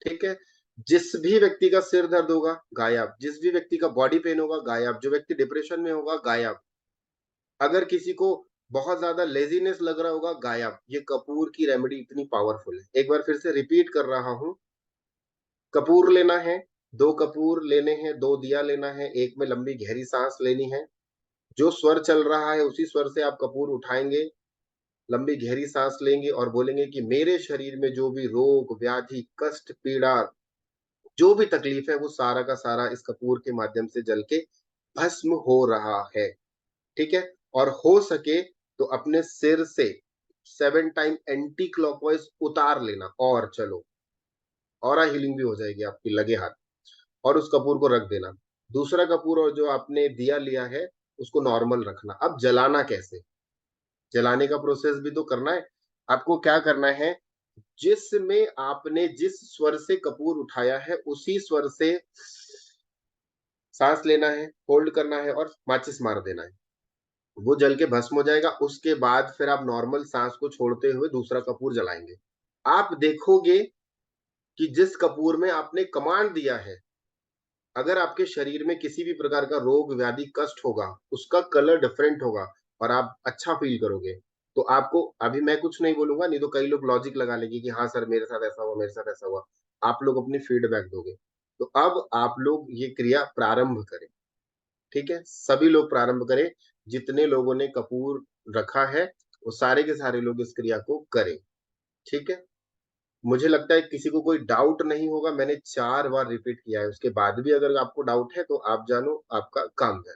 ठीक है। जिस भी व्यक्ति का सिर दर्द होगा गायब, जिस भी व्यक्ति का बॉडी पेन होगा गायब, जो व्यक्ति डिप्रेशन में होगा गायब, अगर किसी को बहुत ज्यादा लेजीनेस लग रहा होगा गायब। ये कपूर की रेमेडी इतनी पावरफुल है। एक बार फिर से रिपीट कर रहा हूं। कपूर लेना है, दो कपूर लेने हैं, दो दिया लेना है, एक में लंबी गहरी सांस लेनी है। जो स्वर चल रहा है उसी स्वर से आप कपूर उठाएंगे, लंबी गहरी सांस लेंगे और बोलेंगे कि मेरे शरीर में जो भी रोग व्याधि कष्ट पीड़ा जो भी तकलीफ है वो सारा का सारा इस कपूर के माध्यम से जल के भस्म हो रहा है। ठीक है। और हो सके तो अपने सिर से 7 टाइम एंटी क्लॉकवाइज उतार लेना और चलो, ऑरा हीलिंग भी हो जाएगी आपकी लगे हाथ। और उस कपूर को रख देना। दूसरा कपूर और जो आपने दिया लिया है उसको नॉर्मल रखना। अब जलाना कैसे, जलाने का प्रोसेस भी तो करना है। आपको क्या करना है, जिसमें आपने जिस स्वर से कपूर उठाया है उसी स्वर से सांस लेना है, होल्ड करना है और माचिस मार देना है। वो जल के भस्म हो जाएगा। उसके बाद फिर आप नॉर्मल सांस को छोड़ते हुए दूसरा कपूर जलाएंगे। आप देखोगे कि जिस कपूर में आपने कमांड दिया है, अगर आपके शरीर में किसी भी प्रकार का रोग व्याधि कष्ट होगा उसका कलर डिफरेंट होगा और आप अच्छा फील करोगे। तो आपको अभी मैं कुछ नहीं बोलूंगा, नहीं तो कई लोग लॉजिक लगा लेंगे कि हाँ सर मेरे साथ ऐसा हुआ, मेरे साथ ऐसा हुआ। आप लोग अपनी फीडबैक दोगे। तो अब आप लोग ये क्रिया प्रारंभ करें। ठीक है, सभी लोग प्रारंभ करें। जितने लोगों ने कपूर रखा है वो सारे के सारे लोग इस क्रिया को करें। ठीक है। मुझे लगता है किसी को कोई डाउट नहीं होगा। मैंने 4 बार रिपीट किया है, उसके बाद भी अगर आपको डाउट है तो आप जानो आपका काम है।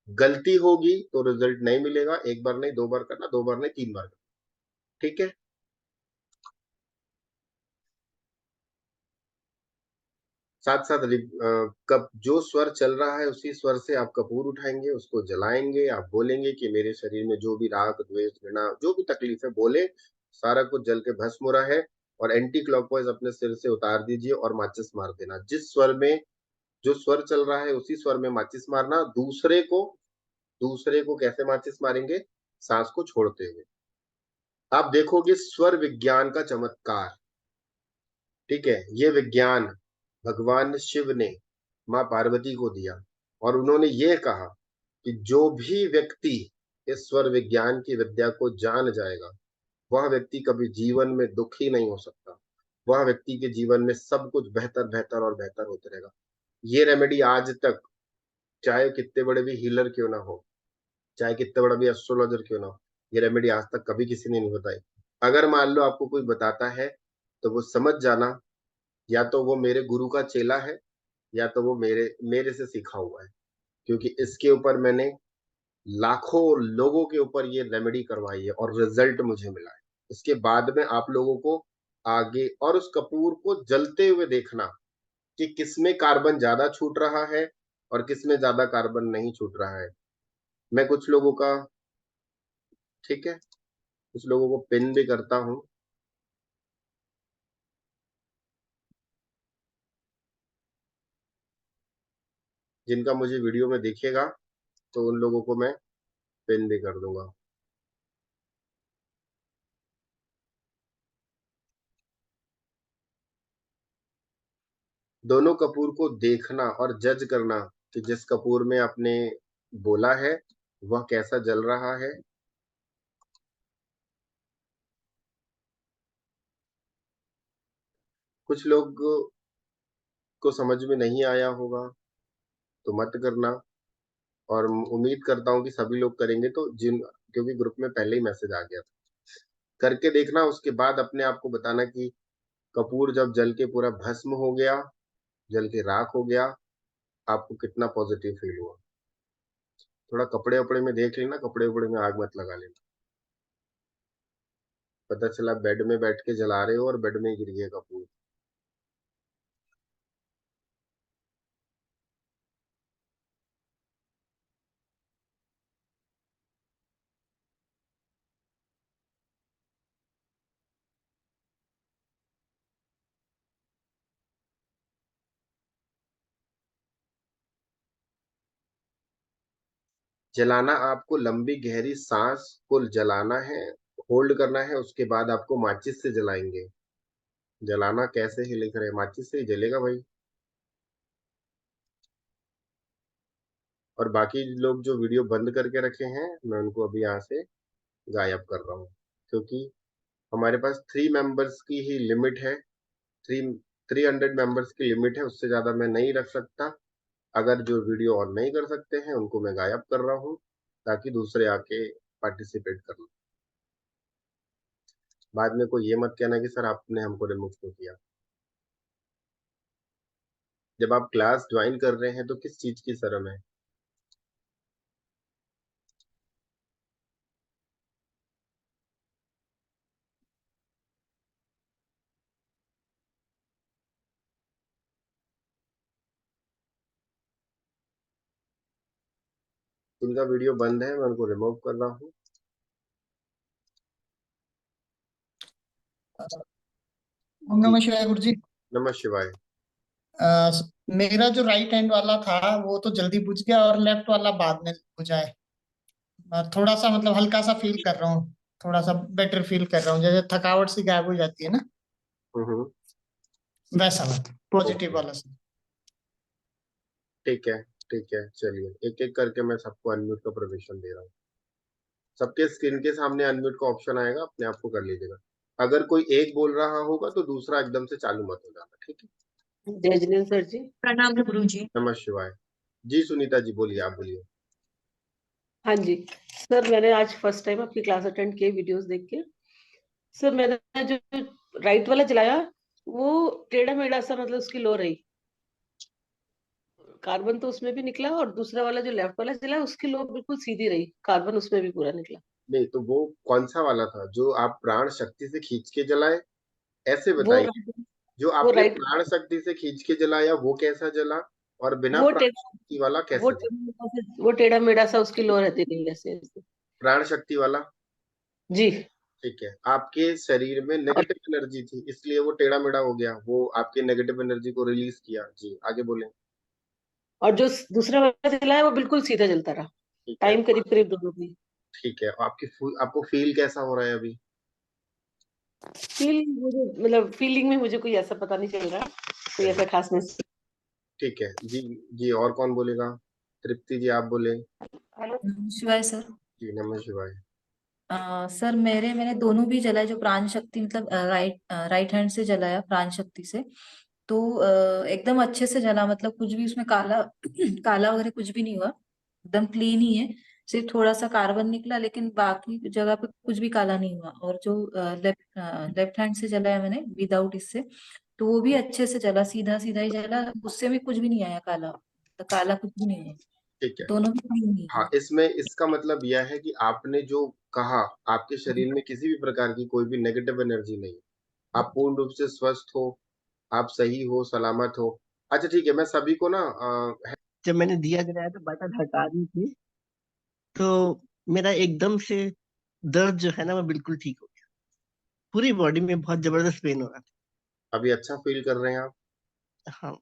गलती होगी तो रिजल्ट नहीं मिलेगा। एक बार नहीं, 2 बार करना, 2 बार नहीं, 3 बार करना। ठीक है। साथ साथ कब जो स्वर चल रहा है उसी स्वर से आप कपूर उठाएंगे, उसको जलाएंगे। आप बोलेंगे कि मेरे शरीर में जो भी राग द्वेष घृणा जो भी तकलीफ है बोले, सारा कुछ जल के भस्म हो रहा है। और एंटी क्लॉकवाइज अपने सिर से उतार दीजिए और माचिस मार देना। जिस स्वर में जो स्वर चल रहा है उसी स्वर में माचिस मारना। दूसरे को कैसे माचिस मारेंगे, सांस को छोड़ते हुए। आप देखोगे स्वर विज्ञान का चमत्कार। ठीक है। ये विज्ञान भगवान शिव ने मां पार्वती को दिया और उन्होंने ये कहा कि जो भी व्यक्ति इस स्वर विज्ञान की विद्या को जान जाएगा वह व्यक्ति कभी जीवन में दुखी नहीं हो सकता। वह व्यक्ति के जीवन में सब कुछ बेहतर बेहतर और बेहतर होते रहेगा। ये रेमेडी आज तक, चाहे कितने बड़े भी हीलर क्यों ना हो, चाहे कितना बड़ा भी एस्ट्रोलॉजर क्यों ना हो, ये रेमेडी आज तक कभी किसी ने नहीं बताई। अगर मान लो आपको कोई बताता है तो वो समझ जाना, या तो वो मेरे गुरु का चेला है या तो वो मेरे मेरे से सीखा हुआ है। क्योंकि इसके ऊपर मैंने लाखों लोगों के ऊपर ये रेमेडी करवाई है और रिजल्ट मुझे मिला है। इसके बाद में आप लोगों को आगे और उस कपूर को जलते हुए देखना कि किसमें कार्बन ज्यादा छूट रहा है और किसमें ज्यादा कार्बन नहीं छूट रहा है। मैं कुछ लोगों का, ठीक है, कुछ लोगों को पिन भी करता हूँ। जिनका मुझे वीडियो में दिखेगा तो उन लोगों को मैं पिन भी कर दूंगा। दोनों कपूर को देखना और जज करना कि जिस कपूर में आपने बोला है वह कैसा जल रहा है। कुछ लोग को समझ में नहीं आया होगा तो मत करना। और उम्मीद करता हूँ कि सभी लोग करेंगे। तो जिन, क्योंकि ग्रुप में पहले ही मैसेज आ गया था, करके देखना। उसके बाद अपने आप को बताना कि कपूर जब जल के पूरा भस्म हो गया, जल के राख हो गया, आपको कितना पॉजिटिव फील हुआ। थोड़ा कपड़े वपड़े में देख लेना, कपड़े वपड़े में आग मत लगा लेना। पता चला बेड में बैठ के जला रहे हो और बेड में गिर गया कपूर। जलाना आपको लंबी गहरी सांस को जलाना है, होल्ड करना है। उसके बाद आपको माचिस से जलाएंगे। जलाना कैसे ही लिख रहे हैं, माचिस से ही जलेगा भाई। और बाकी लोग जो वीडियो बंद करके रखे हैं, मैं उनको अभी यहाँ से गायब कर रहा हूँ, क्योंकि हमारे पास 3 मेंबर्स की ही लिमिट है। 300 मेंबर्स की लिमिट है, उससे ज्यादा मैं नहीं रख सकता। अगर जो वीडियो ऑन नहीं कर सकते हैं उनको मैं गायब कर रहा हूँ, ताकि दूसरे आके पार्टिसिपेट कर लें। बाद में कोई ये मत कहना कि सर आपने हमको रिमूव क्यों किया। जब आप क्लास ज्वाइन कर रहे हैं तो किस चीज की शर्म है। जिनका वीडियो बंद है मैं उनको रिमूव कर रहा हूँ। ओम जी, नमः शिवाय गुरु जी। नमः शिवाय। अ, मेरा जो राइट हैंड वाला था वो तो जल्दी बुझ गया, और लेफ्ट वाला बाद में बुझा है। और थोड़ा सा मतलब हल्का सा फील कर रहा हूँ, थोड़ा सा बेटर फील कर रहा हूँ, जैसे थकावट सी गायब हो जाती है ना, हम्म। वैसा मतलब पॉजिटिव ओके, वाला सा। ठीक है, ठीक है, चलिए एक एक करके मैं सबको अनम्यूट का परमिशन दे रहा हूँ। सबके स्क्रीन के सामने अनम्यूट का ऑप्शन आएगा, अपने आप को कर लीजिएगा। अगर कोई एक बोल रहा होगा तो दूसरा एकदम से चालू मत हो जाना, ठीक है। जय जिनेन्द्र सर जी। प्रणाम गुरु जी। नमः शिवाय। जी सुनीता जी बोलिए, आप बोलिए। हाँ जी सर, मैंने आज फर्स्ट टाइम आपकी क्लास अटेंड की वीडियोस देख के। सर मैंने जो राइट वाला चलाया वो टेढ़ा मेढ़ा सा, मतलब उसकी लो रही, कार्बन तो उसमें भी निकला, और दूसरा वाला जो लेफ्ट वाला चला उसकी लो बिल्कुल सीधी रही, कार्बन उसमें भी पूरा निकला। नहीं तो वो कौन सा वाला था जो आप प्राण शक्ति से खींच के जलाए, ऐसे वो बताइए। जो वो आपने राइट, प्राण शक्ति से खींच के जलाया वो कैसा जला, और बिना वो प्राण टेढ़ा शक्ति वाला वो कैसे जला। वो टेढ़ा मेढ़ा सा उसकी लो रहती रही ऐसे ऐसे। प्राण शक्ति वाला, जी। ठीक है। आपके शरीर में और, नेगेटिव एनर्जी थी, इसलिए वो टेढ़ा मेढ़ा हो गया, वो आपके नेगेटिव एनर्जी को रिलीज किया। जी आगे बोले। और जो दूसरा वाला चलाया वो बिल्कुल सीधा चलता रहा, ठीक है, टाइम करीब करीब दोनों की। ठीक है। आपको फील कैसा हो रहा है अभी। फील मुझे, मतलब फीलिंग में मुझे कोई ऐसा पता नहीं चल रहा, कोई चलिए, ऐसा खास महसूस। ठीक है जी। जी और कौन बोलेगा। तृप्ति जी आप बोले। हेलो। नमः शिवाय सर। जी नमः शिवाय। सर मैंने दोनों भी जलाए, जो प्राण शक्ति मतलब राइट हैंड से जलाया प्राण शक्ति से, तो एकदम अच्छे से जला, मतलब कुछ भी उसमें काला काला वगैरह कुछ भी नहीं हुआ, एकदम क्लीन ही है। सिर्फ थोड़ा सा कार्बन निकला, लेकिन बाकी जगह पे कुछ भी काला नहीं हुआ। और जो लेफ्ट हैंड से जलाया मैंने विदाउट इससे, तो वो भी अच्छे से जला, सीधा सीधा ही जला, उससे भी कुछ भी नहीं आया काला, तो काला कुछ भी नहीं है, ठीक है। दोनों भी क्लीन ही हाँ, इसमें इसका मतलब यह है कि आपने जो कहा, आपके शरीर में किसी भी प्रकार की कोई भी नेगेटिव एनर्जी नहीं है। आप पूर्ण रूप से स्वस्थ हो, आप सही हो, सलामत हो। अच्छा ठीक है, मैं सभी को ना जब मैंने दिया जलाया तो बटन हटा दी थी, तो मेरा एकदम से दर्द जो है ना वो बिल्कुल ठीक हो गया। पूरी बॉडी में बहुत जबरदस्त पेन हो रहा अभी अच्छा फील कर रहे हैं आप। था। हाँ,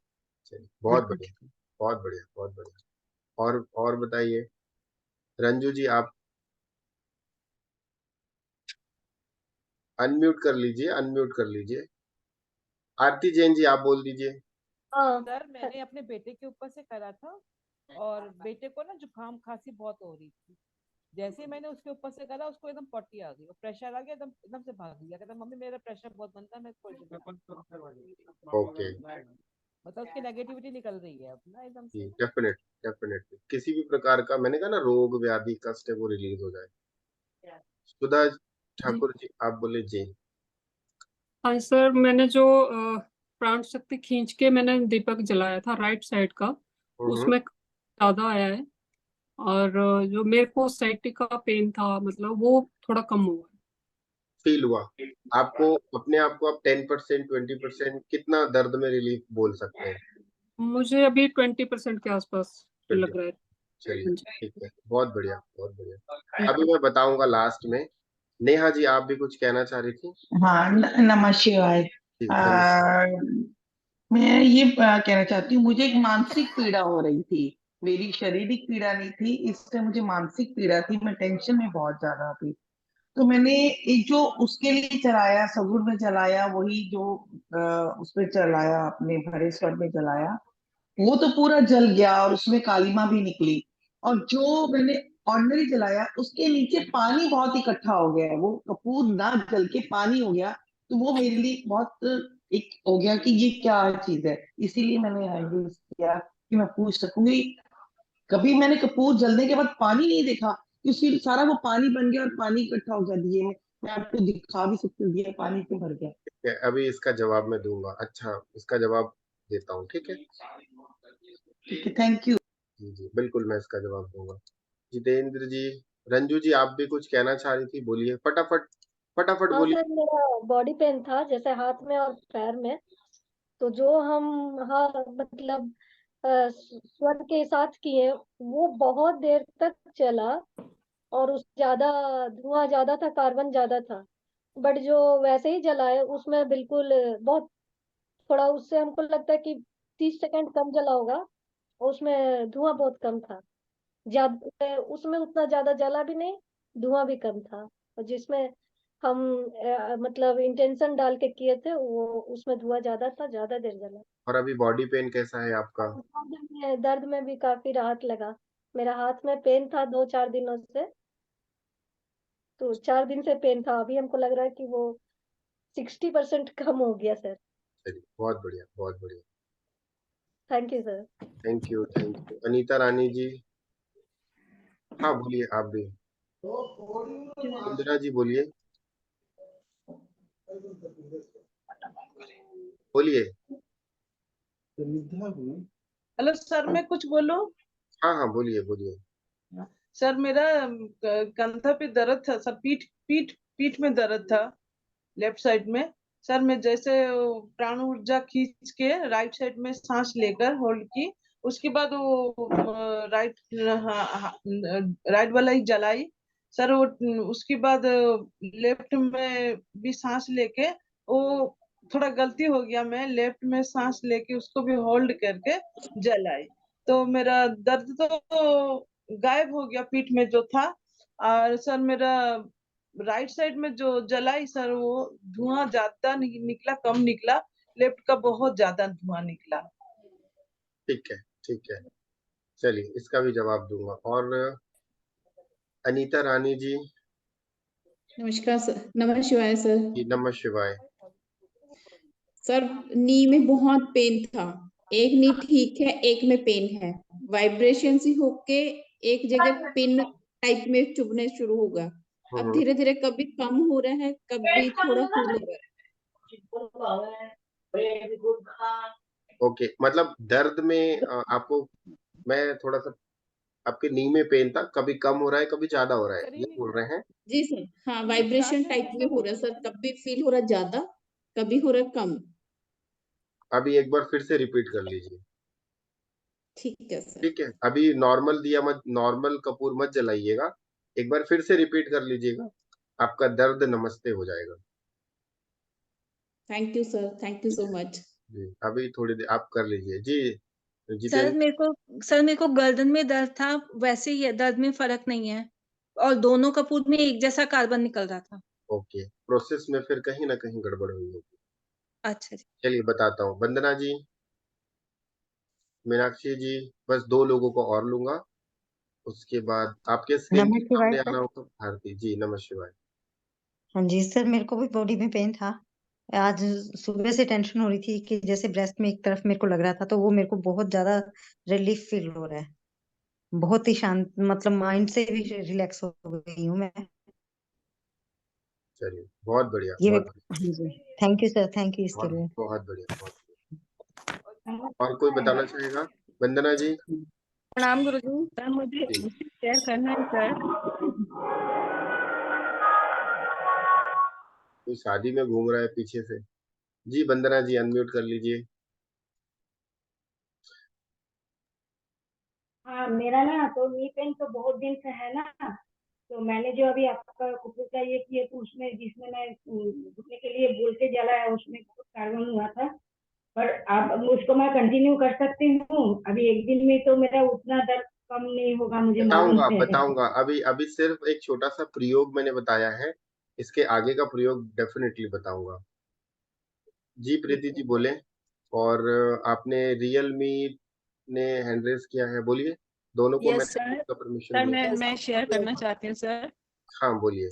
चलिए बहुत बिल्कुल बढ़िया, ठीक। बहुत बढ़िया, बहुत बढ़िया। और बताइए, रंजू जी आप अनम्यूट कर लीजिए, अनम्यूट कर लीजिए। आरती जैन जी आप बोल दीजिए। हाँ सर मैंने अपने बेटे के ऊपर से करा था, और बेटे को ना जुकाम खांसी बहुत हो रही थी। जैसे ही मैंने उसके ऊपर से करा उसको एकदम पट्टी आ गई और प्रेशर आ गया, एकदम एकदम से भाग लिया, कहता मम्मी मेरा प्रेशर बहुत बनता है, मैं कोई ओके मतलब उसकी नेगेटिविटी निकल रही है अब ना एकदम जी, से। डेफिनेटली किसी भी प्रकार का मैंने कहा ना रोग व्याधि कष्ट है वो रिलीज हो जाए। सुधा जी ठाकुर जी आप बोले जी। हाँ सर, मैंने जो प्राण शक्ति खींच के मैंने दीपक जलाया था राइट साइड का, हम्म। उसमें ज्यादा आया है। और जो मेरे को साइटिक का पेन था, मतलब वो थोड़ा कम हुआ फील हुआ आपको, अपने आप को आप 10% 20% कितना दर्द में रिलीफ बोल सकते हैं। है। मुझे अभी 20% के आसपास चलिए, लग रहा है। चलिए हाँ जी। ठीक है, बहुत बढ़िया, बहुत बढ़िया। अभी मैं बताऊंगा लास्ट में। नेहा जी आप भी कुछ कहना चाह रही थी। हाँ, नमः शिवाय। जी नमस्कार। आ, मैं ये कहना चाहती हूँ, मुझे एक मानसिक पीड़ा हो रही थी। मेरी शारीरिक पीड़ा नहीं थी, इससे मुझे मानसिक पीड़ा थी, मैं टेंशन में बहुत ज्यादा थी। तो मैंने एक जो उसके लिए चलाया, सगुर में चलाया, वही जो उसमें चलाया, अपने भरेश्वर में चलाया, वो तो पूरा जल गया और उसमें कालीमा भी निकली। और जो मैंने ऑर्डिनरी जलाया, उसके नीचे पानी बहुत इकट्ठा हो गया है, वो कपूर ना जल के पानी हो गया। तो वो मेरे लिए बहुत एक हो गया कि ये क्या चीज है। इसीलिए मैंने यूज किया कि मैं पूछ सकूंगी। कभी मैंने कपूर जलने के बाद पानी नहीं देखा, क्योंकि सारा वो पानी बन गया और पानी इकट्ठा हो गया दिए में। मैं आपको दिखा भी सकती हूँ दिया पानी क्यों भर गया। ठीक है, अभी इसका जवाब मैं दूंगा। अच्छा, इसका जवाब देता हूँ, ठीक है। ठीक है, थैंक यू। जी जी, बिल्कुल मैं इसका जवाब दूंगा। जितेंद्र जी, रंजू जी, आप भी कुछ कहना चाह रही थी, बोलिए फटाफट, फटाफट हाँ बोलिए। सर, मेरा बॉडी पेन था जैसे हाथ में और पैर में। तो जो हम हाँ मतलब स्वर के साथ किए, वो बहुत देर तक चला। और उस ज्यादा धुआं ज्यादा था, कार्बन ज्यादा था। बट जो वैसे ही जलाए उसमें बिल्कुल बहुत थोड़ा, उससे हमको लगता है कि 30 सेकंड कम जला होगा। और उसमें धुआं बहुत कम था। ज्यादा उसमें उतना ज्यादा जला भी नहीं, धुआं भी कम था। और जिसमें हम मतलब इंटेंशन डाल के किए थे, वो उसमें धुआं ज्यादा था, ज्यादा देर जला। और अभी बॉडी पेन कैसा है आपका? दर्द में भी काफी राहत लगा। मेरा हाथ में पेन था 2-4 दिनों से। तो 4 दिन से पेन था, अभी हमको लग रहा है कि वो 60% कम हो गया सर। चलिए, बहुत बढ़िया, बहुत बढ़िया। Thank you sir. Thank you, thank you. Anita Rani ji, हाँ बोलिए आप भी। इंदिरा जी बोलिए, बोलिए। हेलो सर, मैं कुछ बोलूं? हाँ हाँ, बोलिए बोलिए। सर मेरा कंधा पे दर्द था सर, पीठ पीठ पीठ में दर्द था, लेफ्ट साइड में। सर मैं जैसे प्राण ऊर्जा खींच के राइट साइड में सांस लेकर होल्ड की, उसके बाद वो राइट राइट वाला ही जलाई सर। वो उसके बाद लेफ्ट में भी सांस लेके, वो थोड़ा गलती हो गया, मैं लेफ्ट में सांस लेके उसको भी होल्ड करके जलाई। तो मेरा दर्द तो गायब हो गया पीठ में जो था। और सर मेरा राइट साइड में जो जलाई सर, वो धुआं ज्यादा नहीं निकला, कम निकला। लेफ्ट का बहुत ज्यादा धुआं निकला। ठीक है, ठीक है। चलिए, इसका भी जवाब दूंगा। और अनीता रानी जी, नमस्कार सर, नमः शिवाय सर। जी नमः शिवाय। सर नी में बहुत पेन था। एक नी ठीक है, एक में पेन है। वाइब्रेशन से होके एक जगह पिन टाइप में चुभने शुरू होगा। अब हम्म, धीरे धीरे कभी कम हो रहा है, कभी थोड़ा फील हो रहा है। ओके, मतलब दर्द में आपको, मैं थोड़ा सा, आपके नी में पेन था, कभी कम हो रहा है, कभी ज्यादा हो रहा है, ये करीब बोल रहे हैं? जी सर, हाँ नहीं, वाइब्रेशन स्टार्ट में टाइप में मीडियम हो हो रहा है रहा सर, था। कभी फील हो रहा है ज्यादा, कभी हो रहा है कम। अभी एक बार फिर से रिपीट कर लीजिए। ठीक है सर। ठीक है, अभी नॉर्मल दिया मत, नॉर्मल कपूर मत जलाइएगा। एक बार फिर से रिपीट कर लीजिएगा, आपका दर्द नमस्ते हो जाएगा। Thank you sir, thank you so much. जी, अभी थोड़ी देर आप कर लीजिए जी। सर जितेंद्र, मेरे को गर्दन में दर्द था, वैसे ही है, दर्द में फर्क नहीं है। और दोनों कपूर में एक जैसा कार्बन निकल रहा था। ओके, प्रोसेस में फिर कहीं ना कहीं गड़बड़ हुई होगी। अच्छा जी। चलिए बताता हूँ। वंदना जी, मीनाक्षी जी, बस दो लोगों को और लूंगा, उसके बाद आपके स्क्रीन के नमः शिवाय सामने सर। आना होगा। भारती जी, नमः शिवाय। हाँ जी सर, मेरे को भी बॉडी में पेन था। आज सुबह से टेंशन हो रही थी कि जैसे ब्रेस्ट में एक तरफ मेरे को लग रहा था, तो वो मेरे को बहुत ज्यादा रिलीफ फील हो रहा है। बहुत ही शांत, मतलब माइंड से भी रिलैक्स हो गई हूँ मैं। चलिए, बहुत बढ़िया, ये बहुत बढ़िया। हाँ जी, thank you sir, thank you इसके बहुत लिए। बहुत बढ़िया, बहुत बढ़िया। और कोई बताना चाहेगा? वंदना जी? प्रणाम गुरुजी। सर मुझे जी, शेयर करना है सर। कोई शादी में घूम रहा है पीछे से। जी वंदना जी, अनम्यूट कर लीजिए। हाँ, मेरा ना तो नी पेन तो बहुत दिन से है ना। तो मैंने जो अभी आपका कुकुर का ये किया, तो उसमें जिसमें मैं घुटने के लिए बोल के जला है, उसमें बहुत कार्बन हुआ था। पर अब उसको मैं कंटिन्यू कर सकती हूँ। अभी एक दिन में तो मेरा उतना दर्द कम नहीं होगा, मुझे मालूम बताऊंगा है। बताऊंगा, अभी अभी सिर्फ एक छोटा सा प्रयोग मैंने बताया है, इसके आगे का प्रयोग डेफिनेटली बताऊंगा। जी ठीक प्रीति है। जी बोले। और आपने रियलमी ने हैंड रेस किया है, बोलिए। दोनों को यस मैंने सर। का परमिशन सर दिया। मैं शेयर करना चाहती हूँ सर। हाँ बोलिए।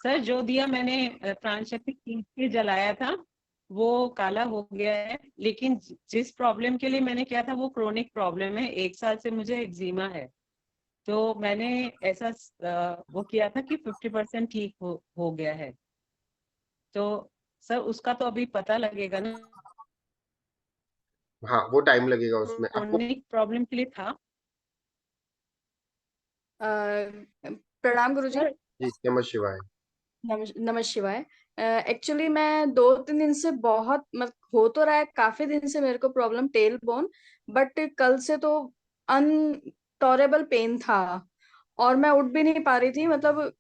सर जो दिया मैंने प्राण शक्ति खींच के जलाया था वो काला हो गया है, लेकिन जिस प्रॉब्लम के लिए मैंने किया था वो क्रोनिक प्रॉब्लम है, 1 साल से मुझे एक्जिमा है। तो मैंने ऐसा वो किया था कि 50% ठीक हो गया है। तो सर उसका तो अभी पता लगेगा ना, हाँ वो टाइम लगेगा उसमें आपको। क्रोनिक प्रॉब्लम के लिए था। प्रणाम गुरुजी। सर जी नमः शिवाय। नमः शिवाय। एक्चुअली मैं 2-3 दिन से बहुत हो तो रहा है, काफी दिन से मेरे को प्रॉब्लम टेल बोन, बट कल से तो अनटॉरेबल पेन था और मैं उठ भी नहीं पा रही थी। मतलब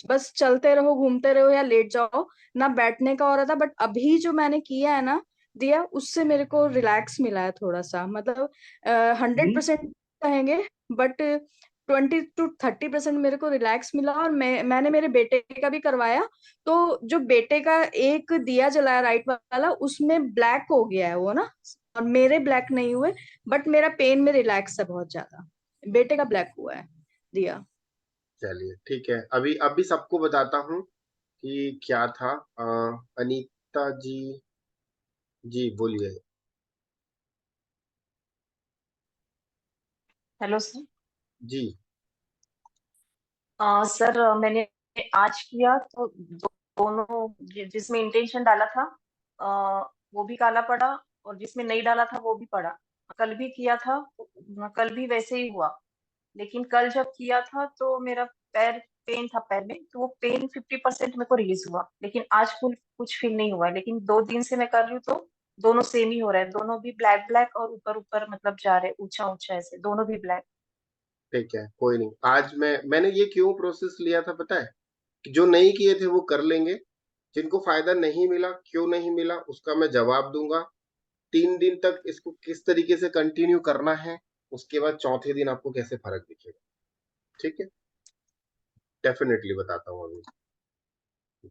बस चलते रहो, घूमते रहो या लेट जाओ, ना बैठने का हो रहा था। बट अभी जो मैंने किया है ना, दिया, उससे मेरे को रिलैक्स मिला है थोड़ा सा। मतलब 100% कहेंगे, बट 20-30% मेरे को रिलैक्स मिला। और मैंने मेरे बेटे का भी करवाया, तो जो बेटे का एक दिया जलाया राइट वाला, उसमें ब्लैक हो गया है वो ना, और मेरे ब्लैक नहीं हुए, बट मेरा पेन में रिलैक्स है बहुत ज्यादा। बेटे का ब्लैक हुआ है दिया। चलिए ठीक है, अभी अभी सबको बताता हूँ कि क्या था। अनीता जी, जी बोलिए। Hello sir. जी सर मैंने आज किया तो दोनों जिसमें इंटेंशन डाला था वो भी काला पड़ा, और जिसमें नहीं डाला था वो भी पड़ा। कल भी किया था तो कल भी वैसे ही हुआ, लेकिन कल जब किया था तो मेरा पैर पेन था पैर में, तो वो पेन 50% मेरे को रिलीज हुआ, लेकिन आज कुछ फील नहीं हुआ है। लेकिन 2 दिन से मैं कर रही हूँ तो दोनों सेम ही हो रहा है, दोनों भी ब्लैक ब्लैक और ऊपर ऊपर मतलब जा रहे, ऊंचा ऊंचा ऐसे, दोनों भी ब्लैक। ठीक है, कोई नहीं। आज मैंने ये क्यों प्रोसेस लिया था पता है, कि जो नहीं किए थे वो कर लेंगे, जिनको फायदा नहीं मिला क्यों नहीं मिला उसका मैं जवाब दूंगा। 3 दिन तक इसको किस तरीके से कंटिन्यू करना है, उसके बाद चौथे दिन आपको कैसे फर्क दिखेगा। ठीक है, डेफिनेटली बताता हूँ अभी।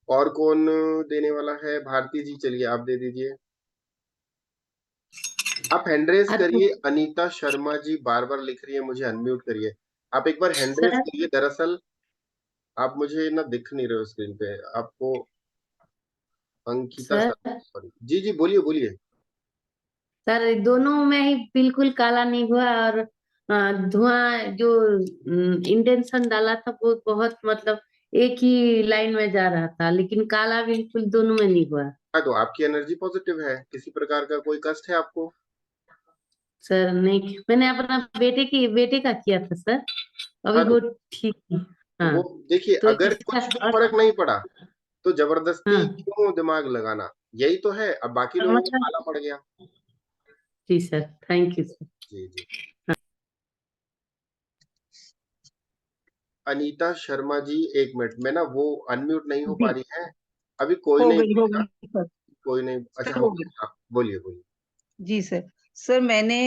और कौन देने वाला है? भारती जी चलिए आप दे दीजिए। आप हैंडरेस करिए। अनीता शर्मा जी बार बार लिख रही है मुझे अनम्यूट करिए। आप एक बार हैंडरेस सर करिए। दरअसल आप मुझे ना दिख नहीं रहे हो स्क्रीन पे आपको। Ankita sir Sharma, sorry. जी जी बोलिए बोलिए। सर दोनों में ही बिल्कुल काला नहीं हुआ, और धुआं जो इंटेंशन डाला था वो बहुत मतलब एक ही लाइन में जा रहा था, लेकिन काला बिल्कुल दोनों में नहीं हुआ। हाँ तो आपकी एनर्जी पॉजिटिव है, किसी प्रकार का कोई कष्ट है आपको? सर नहीं, मैंने अपना बेटे का किया था सर, अभी हाँ वो ठीक है। हाँ वो देखिए, तो अगर इसका कुछ भी फर्क नहीं पड़ा तो जबरदस्ती हाँ क्यों दिमाग लगाना, यही तो है। अब बाकी लोगों को मतलब काला पड़ गया। जी सर, थैंक यू सर। जी जी। अनीता शर्मा जी एक मिनट में ना, वो अनम्यूट नहीं हो पा जी, रही है अभी। कोई हो नहीं गई, हो बोलेगा, गई सर। कोई नहीं। अच्छा सर हो हो गई। गया, हाँ, बोलिए बोलिए। जी सर। सर मैंने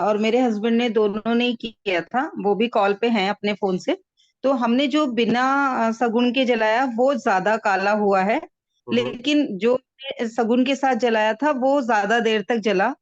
और मेरे हस्बैंड ने दोनों ने ही किया था, वो भी कॉल पे हैं अपने फोन से। तो हमने जो बिना सगुन के जलाया वो ज्यादा काला हुआ है, लेकिन जो सगुन के साथ जलाया था वो ज्यादा देर तक जला।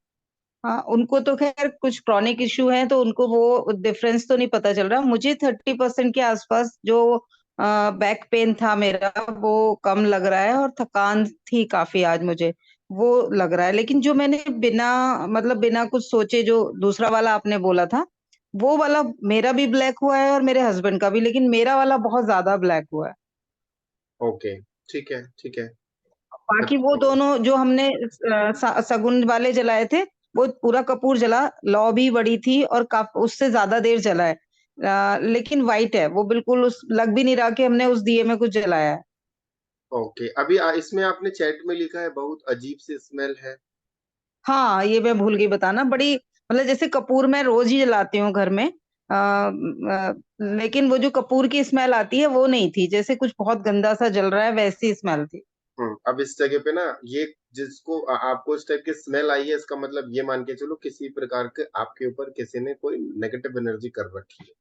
हाँ, उनको तो खैर कुछ क्रॉनिक इश्यू है तो उनको वो डिफरेंस तो नहीं पता चल रहा। मुझे 30% के आसपास जो बैक पेन था मेरा वो कम लग रहा है, और थकान थी काफी आज मुझे, वो लग रहा है। लेकिन जो मैंने बिना मतलब बिना कुछ सोचे जो दूसरा वाला आपने बोला था, वो वाला मेरा भी ब्लैक हुआ है और मेरे हस्बैंड का भी, लेकिन मेरा वाला बहुत ज्यादा ब्लैक हुआ है। ओके ठीक है ठीक है। बाकी वो दोनों जो हमने सगुन वाले जलाए थे वो पूरा कपूर जला, लौ भी बड़ी थी और उससे ज्यादा देर जला है। लेकिन वाइट है वो, बिल्कुल उस लग भी नहीं रहा कि हमने उस दिए में कुछ जलाया है। ओके, अभी इसमें आपने चैट में लिखा है बहुत अजीब सी स्मेल है। हाँ, ये मैं भूल गई बताना। बड़ी मतलब जैसे कपूर मैं रोज ही जलाती हूँ घर में, लेकिन वो जो कपूर की स्मेल आती है वो नहीं थी, जैसे कुछ बहुत गंदा सा जल रहा है वैसी स्मेल थी। अब इस जगह पे ना ये जिसको आपको इस टाइप की स्मेल आई है, इसका मतलब ये मान के चलो किसी प्रकार के आपके ऊपर किसी ने कोई नेगेटिव एनर्जी कर रखी है।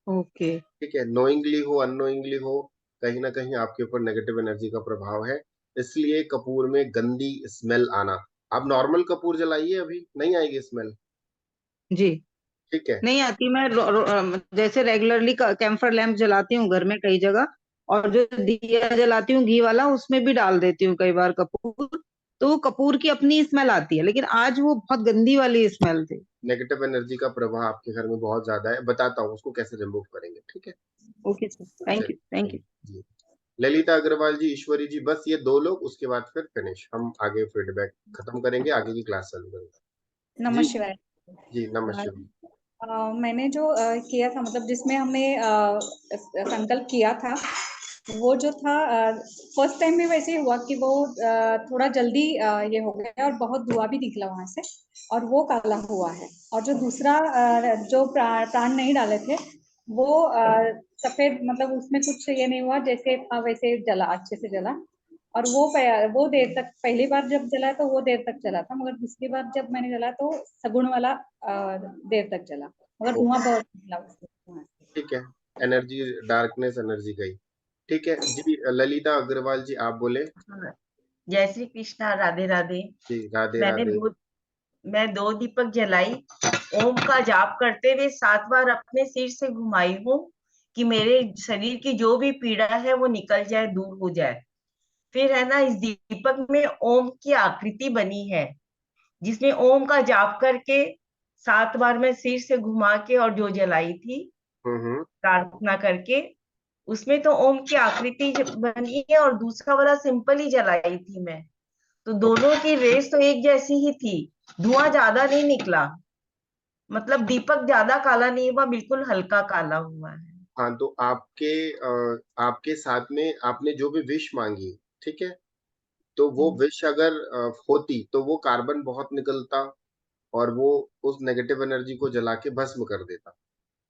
ओके। ठीक है, नोइंगली हो अननोइंगली हो, कहीं ना कहीं आपके ऊपर नेगेटिव एनर्जी का प्रभाव है, इसलिए कपूर में गंदी स्मेल आना। आप नॉर्मल कपूर जलाइए, अभी नहीं आएगी स्मेल। जी ठीक है, नहीं आती। मैं जैसे रेगुलरली कैम्फर लैंप जलाती हूँ घर में कई जगह, और जो दिया जलाती हूँ घी वाला उसमें भी डाल देती हूँ कई बार कपूर, तो वो कपूर की अपनी स्मेल आती है, लेकिन आज वो बहुत गंदी वाली स्मेल थी। नेगेटिव एनर्जी का प्रभाव आपके घर में बहुत ज्यादा है, बताता हूँ उसको कैसे रिमूव करेंगे। ठीक है, okay sir, thank you thank you. जी ललिता अग्रवाल जी, ईश्वरी जी, बस ये 2 लोग, उसके बाद फिर फिनिश, हम आगे फीडबैक खत्म करेंगे, आगे की क्लास चालू करेंगे। नमः जी शिवाय। जी नमस्ते। मैंने जो किया था, मतलब जिसमें हमने संकल्प किया था, वो जो था फर्स्ट टाइम में वैसे ही हुआ कि वो थोड़ा जल्दी ये हो गया और बहुत धुआं भी निकला वहां से, और वो काला हुआ है। और जो दूसरा जो प्राण नहीं डाले थे, वो सफेद, मतलब उसमें कुछ ये नहीं हुआ, जैसे था वैसे जला, अच्छे से जला। और वो देर तक, पहली बार जब जला तो वो देर तक चला था, मगर दूसरी बार जब मैंने जला तो सगुण वाला देर तक जला, मगर धुआं बहुत निकला उससे वहां से। ठीक है, एनर्जी, डार्कनेस एनर्जी गई। ठीक है जी, ललिता अग्रवाल जी आप बोले। हाँ, जय श्री कृष्णा, राधे राधे। जी राधे मैंने राधे। मैं 2 दीपक जलाई, ओम का जाप करते हुए 7 बार अपने सिर से घुमाई हूँ कि मेरे शरीर की जो भी पीड़ा है वो निकल जाए, दूर हो जाए। फिर है ना, इस दीपक में ओम की आकृति बनी है, जिसमें ओम का जाप करके 7 बार मैं सिर से घुमा के और जो जलाई थी प्रार्थना करके, उसमें तो ओम की आकृति बनी है, और दूसरा वाला सिंपल ही जलाई थी मैं। तो दोनों की रेस तो एक जैसी ही थी, धुआं ज्यादा नहीं निकला, मतलब दीपक ज्यादा काला नहीं हुआ, बिल्कुल हल्का काला हुआ है। हाँ, तो आपके साथ में आपने जो भी विश मांगी, ठीक है, तो वो विश अगर होती तो वो कार्बन बहुत निकलता और वो उस नेगेटिव एनर्जी को जला के भस्म कर देता।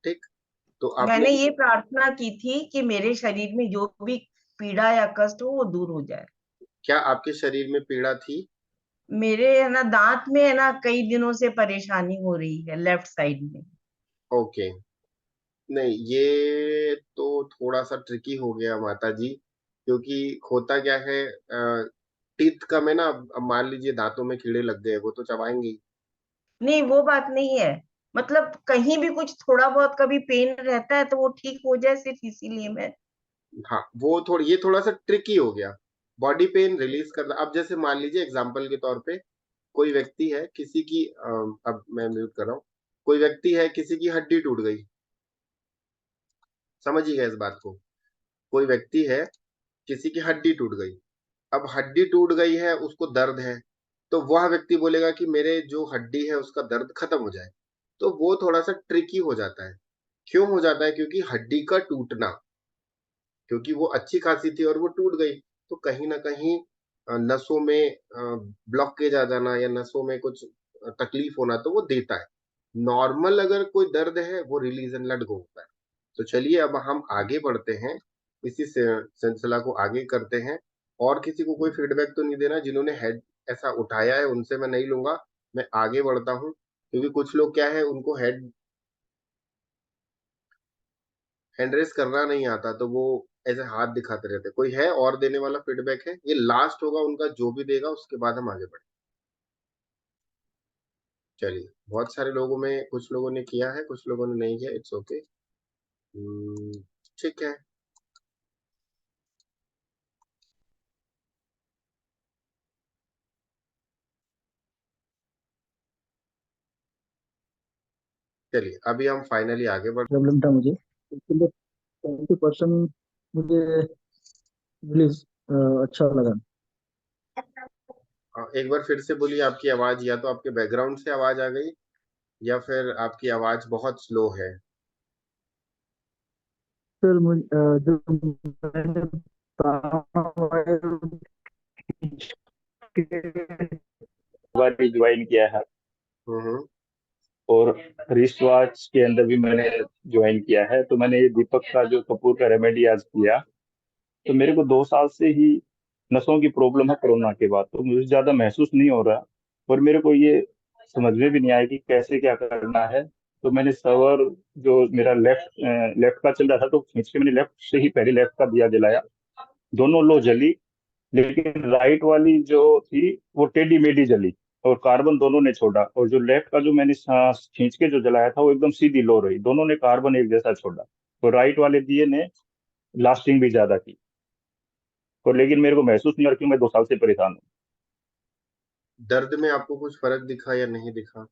ठीक, तो आपने मैंने ये प्रार्थना की थी कि मेरे शरीर में जो भी पीड़ा या कष्ट हो वो दूर हो जाए। क्या आपके शरीर में पीड़ा थी? मेरे है ना दांत में है ना कई दिनों से परेशानी हो रही है, लेफ्ट साइड में। ओके, नहीं ये तो थोड़ा सा ट्रिकी हो गया माता जी, क्योंकि होता क्या है, टीथ का में ना, अब मान लीजिए दांतों में कीड़े लग गए, वो तो चबाएंगे ही। नहीं, वो बात नहीं है, मतलब कहीं भी कुछ थोड़ा बहुत कभी पेन रहता है तो वो ठीक हो जाए, सिर्फ इसीलिए मैं। हाँ, वो ये थोड़ा सा ट्रिकी हो गया, बॉडी पेन रिलीज करना। अब जैसे मान लीजिए एग्जांपल के तौर पे, कोई व्यक्ति है किसी की, अब मैं म्यूट कर रहा हूँ, कोई व्यक्ति है किसी की हड्डी टूट गई, समझिएगा इस बात को, कोई व्यक्ति है किसी की हड्डी टूट गई, अब हड्डी टूट गई है, उसको दर्द है, तो वह व्यक्ति बोलेगा कि मेरे जो हड्डी है उसका दर्द खत्म हो जाए, तो वो थोड़ा सा ट्रिकी हो जाता है। क्यों हो जाता है? क्योंकि हड्डी का टूटना, क्योंकि वो अच्छी खासी थी और वो टूट गई, तो कहीं ना कहीं नसों में ब्लॉकेज आ जाना या नसों में कुछ तकलीफ होना तो वो देता है। नॉर्मल अगर कोई दर्द है वो रिलीज एंड लेट गो होता है। तो चलिए अब हम आगे बढ़ते हैं, इसी सिलसिला को आगे करते हैं। और किसी को कोई फीडबैक तो नहीं देना, जिन्होंने हेड ऐसा उठाया है उनसे मैं नहीं लूंगा, मैं आगे बढ़ता हूँ, क्योंकि कुछ लोग क्या है उनको हैंड रेस करना नहीं आता, तो वो ऐसे हाथ दिखाते रहते। कोई है और देने वाला फीडबैक है? ये लास्ट होगा उनका, जो भी देगा उसके बाद हम आगे बढ़े। चलिए, बहुत सारे लोगों में, कुछ लोगों ने किया है कुछ लोगों ने नहीं किया, इट्स ओके। ठीक है, चलिए अभी हम फाइनली आगे बढ़। प्रॉब्लम था मुझे, उसके लिए 20% मुझे रिलीज अच्छा लगा। एक बार फिर से बोलिए, आपकी आवाज या तो आपके बैकग्राउंड से आवाज आ गई या फिर आपकी आवाज बहुत स्लो है। सर जो मैंने ज्वाइन किया है, और रिस्ट वॉच के अंदर भी मैंने ज्वाइन किया है। तो मैंने ये दीपक का जो कपूर का रेमेडी आज किया, तो मेरे को 2 साल से ही नसों की प्रॉब्लम है कोरोना के बाद, तो मुझे ज्यादा महसूस नहीं हो रहा। पर मेरे को ये समझ में भी नहीं आया कि कैसे क्या करना है। तो मैंने सवर जो मेरा लेफ्ट का चल रहा था, तो खींच के मैंने लेफ्ट से ही पहले लेफ्ट का दिया जलाया, दोनों लो जली। लेकिन राइट वाली जो थी वो टेढ़ी मेढ़ी जली और कार्बन दोनों ने छोड़ा। और जो लेफ्ट का जो मैंने सांस खींच के जो जलाया था वो एकदम सीधी लो रही, दोनों ने कार्बन एक जैसा छोड़ा। तो राइट वाले दिए ने लास्टिंग भी ज्यादा की। और लेकिन मेरे को महसूस नहीं हो रहा, क्योंकि मैं 2 साल से परेशान हूँ। दर्द में आपको कुछ फर्क दिखा या नहीं दिखा?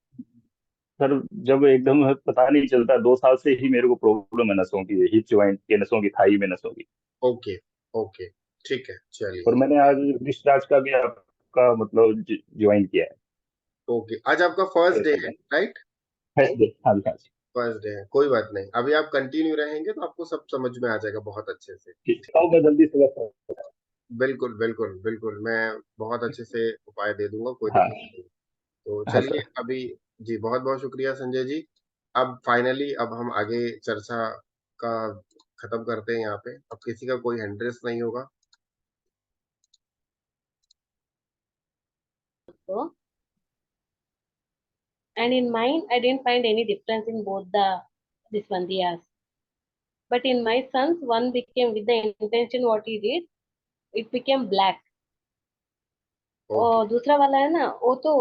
सर जब एकदम पता नहीं चलता, 2 साल से ही मेरे को प्रॉब्लम है नसों की, हिप ज्वाइंट के नसों की, थाई में नसों की। ओके ओके, ठीक है, चलिए। और मैंने आज डिस्चार्ज का भी आपका मतलब ज्वाइन किया है। ओके, आज आपका फर्स्ट डे है, राइट? फर्स्ट डे, हाँ जी, हाँ जी। फर्स्ट डे है, कोई बात नहीं, अभी आप कंटिन्यू रहेंगे तो आपको सब समझ में आ जाएगा बहुत अच्छे से। मैं जल्दी से बिल्कुल बिल्कुल बिल्कुल, मैं बहुत अच्छे से उपाय दे दूंगा, कोई हाँ दिक्कत नहीं। तो हाँ चलिए सर। अभी, जी बहुत बहुत शुक्रिया संजय जी। अब फाइनली अब हम आगे चर्चा का खत्म करते हैं यहाँ पे। अब किसी का कोई हैंड रेस नहीं होगा। And in mine, I didn't find any difference in both this one diyas. But in my son's, one became with the intention what he did, it became black. और दूसरा वाला है ना, वो तो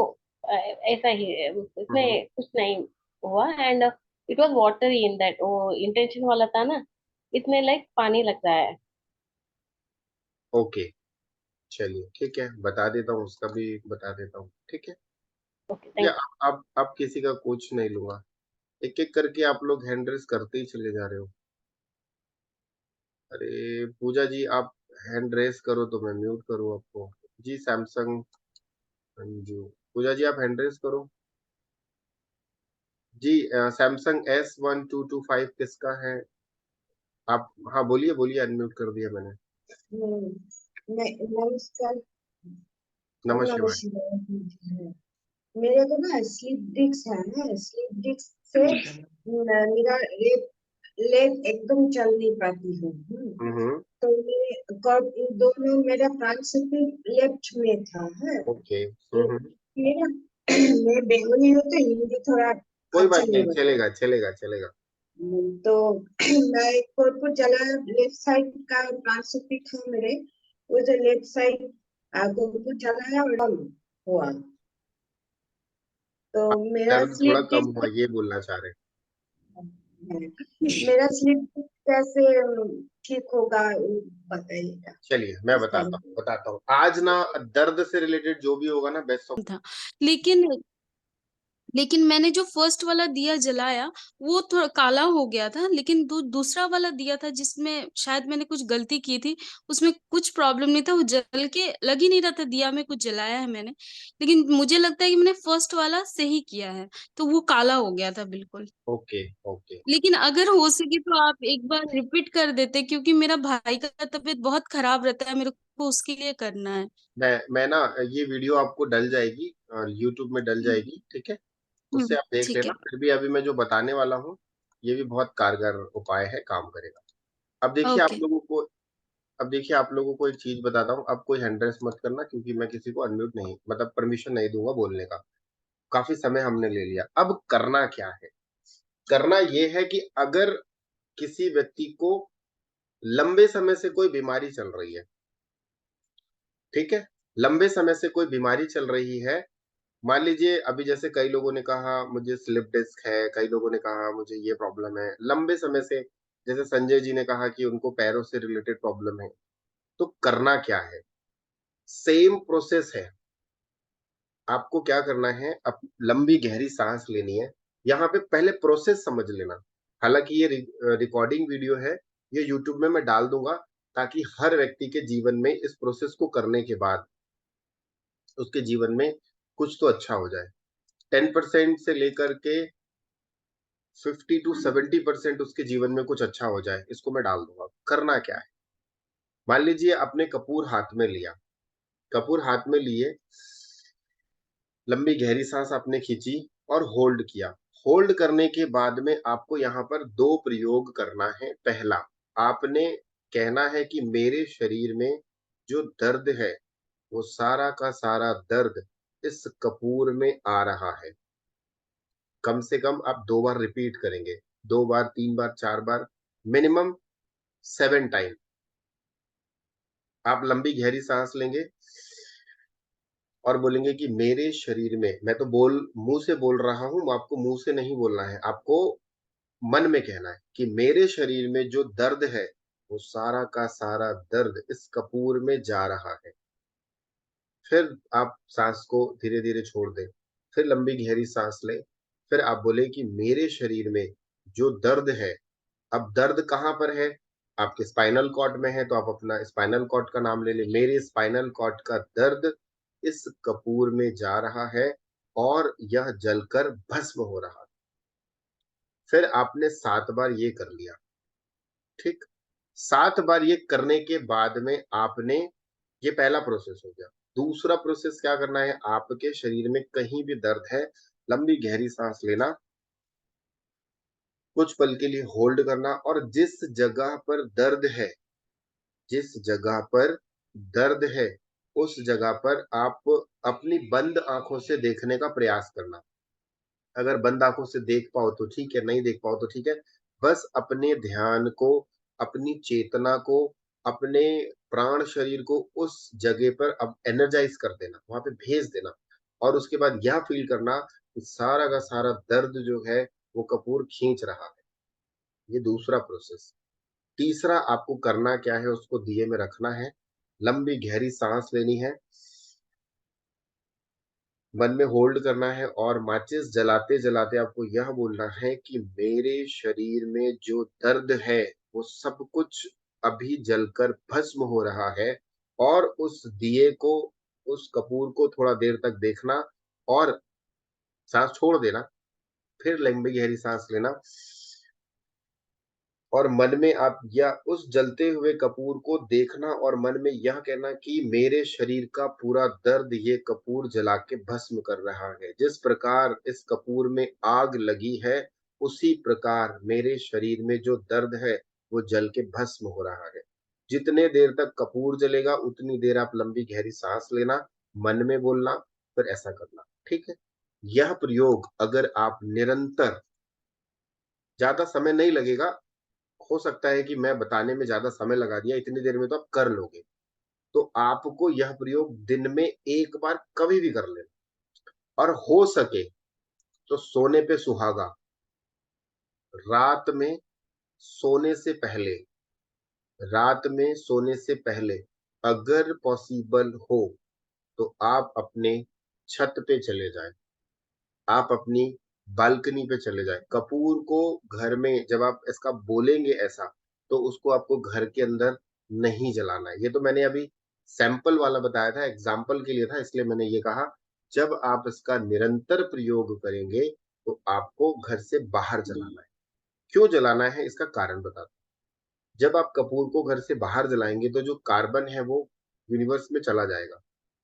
ऐसा ही है, इसमें कुछ नहीं हुआ। And it was watery in that, वो इंटेंशन वाला था ना, इसमें लाइक पानी लग रहा है। ओके, चलिए ठीक है, बता देता हूँ, उसका भी बता देता हूँ, ठीक है। थैंक या आप किसी का कुछ नहीं लूंगा, एक एक करके आप लोग हैंड रेस करते ही चले जा रहे हो। अरे पूजा जी, आप हैंड रेस करो तो मैं म्यूट करूँ आपको। जी सैमसंग अंजू, पूजा जी आप हैंड रेस करो जी। सैमसंग S1225 किसका है? आप हाँ बोलिए बोलिए, अनम्यूट कर दिया मैंने। नमस्कार। नमः नमः शिवाय। शिवाय। मेरे को ना स्लीप डिस्क है ना, स्लीप डिस्क से मेरा लेग एकदम चल नहीं पाती हूँ। तो ये दोनों मेरा प्राण लेफ्ट में था है। ओके। मेरा मैं बेंगोली हूँ तो हिंदी थोड़ा कोई अच्छा बात नहीं नहीं, चलेगा चलेगा चलेगा। तो मैं को चला लेफ्ट साइड का प्राण था मेरे, वो जो लेफ्ट साइड को चलाया और हुआ। तो मेरा दर्द थोड़ा स्लीप कम हुआ, ये बोलना चाह रहे हैं। मेरा स्लीप कैसे ठीक होगा बताइएगा। चलिए मैं बताता हूँ। आज ना दर्द से रिलेटेड जो भी होगा ना, बेस्ट ऑफ था। लेकिन मैंने जो फर्स्ट वाला दिया जलाया वो थोड़ा काला हो गया था, लेकिन दूसरा वाला दिया था जिसमें शायद मैंने कुछ गलती की थी, उसमें कुछ प्रॉब्लम नहीं था, वो जल के लग ही नहीं रहा था दिया में कुछ जलाया है मैंने। लेकिन मुझे लगता है कि मैंने फर्स्ट वाला सही किया है, तो वो काला हो गया था बिल्कुल। Okay okay. लेकिन अगर हो सके तो आप एक बार रिपीट कर देते, क्योंकि मेरा भाई का तबीयत बहुत खराब रहता है, मेरे को उसके लिए करना है। मैं ना ये वीडियो आपको डल जाएगी और यूट्यूब में डल जाएगी, ठीक है, उससे आप देख ठीक लेना। है। फिर भी अभी मैं जो बताने वाला हूँ ये भी बहुत कारगर उपाय है, काम करेगा। अब देखिए आप ओके। लोगों को अब देखिए आप लोगों को एक चीज बताता हूँ। अब कोई हैंड रेस मत करना, क्योंकि मैं किसी को अनम्यूट नहीं, मतलब परमिशन नहीं दूंगा बोलने का। काफी समय हमने ले लिया। अब करना क्या है? करना ये है कि अगर किसी व्यक्ति को लंबे समय से कोई बीमारी चल रही है, ठीक है, लंबे समय से कोई बीमारी चल रही है, मान लीजिए अभी जैसे कई लोगों ने कहा मुझे स्लिप डिस्क है, कई लोगों ने कहा मुझे ये प्रॉब्लम है लंबे समय से, जैसे संजय जी ने कहा कि उनको पैरों से रिलेटेड प्रॉब्लम है। तो करना क्या है? सेम प्रोसेस है। आपको क्या करना है, अब लंबी गहरी सांस लेनी है। यहाँ पे पहले प्रोसेस समझ लेना। हालांकि ये रिकॉर्डिंग वीडियो है, ये यूट्यूब में मैं डाल दूंगा, ताकि हर व्यक्ति के जीवन में इस प्रोसेस को करने के बाद उसके जीवन में कुछ तो अच्छा हो जाए। 10% से लेकर के 50 to 70% उसके जीवन में कुछ अच्छा हो जाए, इसको मैं डाल दूंगा। करना क्या है, मान लीजिए आपने कपूर हाथ में लिया, कपूर हाथ में लिए, लंबी गहरी सांस आपने खींची और होल्ड किया। होल्ड करने के बाद में आपको यहाँ पर 2 प्रयोग करना है। पहला, आपने कहना है कि मेरे शरीर में जो दर्द है वो सारा का सारा दर्द इस कपूर में आ रहा है। कम से कम आप 2 बार रिपीट करेंगे, 2 बार, 3 बार, 4 बार, मिनिमम 7 टाइम। आप लंबी गहरी सांस लेंगे और बोलेंगे कि मेरे शरीर में, मैं तो मुंह से बोल रहा हूं, आपको मुंह से नहीं बोलना है, आपको मन में कहना है कि मेरे शरीर में जो दर्द है वो सारा का सारा दर्द इस कपूर में जा रहा है। फिर आप सांस को धीरे धीरे छोड़ दें, फिर लंबी गहरी सांस लें, फिर आप बोले कि मेरे शरीर में जो दर्द है, अब दर्द कहाँ पर है, आपके स्पाइनल कॉर्ड में है तो आप अपना स्पाइनल कॉर्ड का नाम ले लें। मेरे स्पाइनल कॉर्ड का दर्द इस कपूर में जा रहा है और यह जलकर भस्म हो रहा है। फिर आपने 7 बार ये कर लिया, ठीक। 7 बार ये करने के बाद में आपने, ये पहला प्रोसेस हो गया। दूसरा प्रोसेस क्या करना है, आपके शरीर में कहीं भी दर्द है, लंबी गहरी सांस लेना, कुछ पल के लिए होल्ड करना, और जिस जगह पर दर्द है, जिस जगह पर दर्द है उस जगह पर आप अपनी बंद आंखों से देखने का प्रयास करना। अगर बंद आंखों से देख पाओ तो ठीक है, नहीं देख पाओ तो ठीक है। बस अपने ध्यान को, अपनी चेतना को, अपने प्राण शरीर को उस जगह पर अब एनर्जाइज कर देना, वहां पे भेज देना, और उसके बाद यह फील करना कि सारा का सारा दर्द जो है वो कपूर खींच रहा है। ये दूसरा प्रोसेस। तीसरा आपको करना क्या है, उसको दिए में रखना है, लंबी गहरी सांस लेनी है, मन में होल्ड करना है, और माचिस जलाते जलाते आपको यह बोलना है कि मेरे शरीर में जो दर्द है वो सब कुछ अभी जलकर भस्म हो रहा है। और उस दिए को, उस कपूर को थोड़ा देर तक देखना और सांस छोड़ देना, फिर लंबी गहरी सांस लेना, और मन में आप या उस जलते हुए कपूर को देखना और मन में यह कहना कि मेरे शरीर का पूरा दर्द ये कपूर जला के भस्म कर रहा है। जिस प्रकार इस कपूर में आग लगी है उसी प्रकार मेरे शरीर में जो दर्द है वो जल के भस्म हो रहा है। जितने देर तक कपूर जलेगा उतनी देर आप लंबी गहरी सांस लेना, मन में बोलना, फिर ऐसा करना, ठीक है। यह प्रयोग अगर आप निरंतर, ज्यादा समय नहीं लगेगा, हो सकता है कि मैं बताने में ज्यादा समय लगा दिया, इतनी देर में तो आप कर लोगे, तो आपको यह प्रयोग दिन में 1 बार कभी भी कर लेना। और हो सके तो सोने पे सुहागा, रात में सोने से पहले, रात में सोने से पहले अगर पॉसिबल हो तो आप अपने छत पे चले जाएं, आप अपनी बालकनी पे चले जाएं। कपूर को घर में जब आप इसका बोलेंगे ऐसा, तो उसको आपको घर के अंदर नहीं जलाना है। ये तो मैंने अभी सैंपल वाला बताया था, एग्जाम्पल के लिए था, इसलिए मैंने ये कहा। जब आप इसका निरंतर प्रयोग करेंगे तो आपको घर से बाहर जलाना है। क्यों जलाना है इसका कारण बताता हूं। जब आप कपूर को घर से बाहर जलाएंगे तो जो कार्बन है वो यूनिवर्स में चला जाएगा,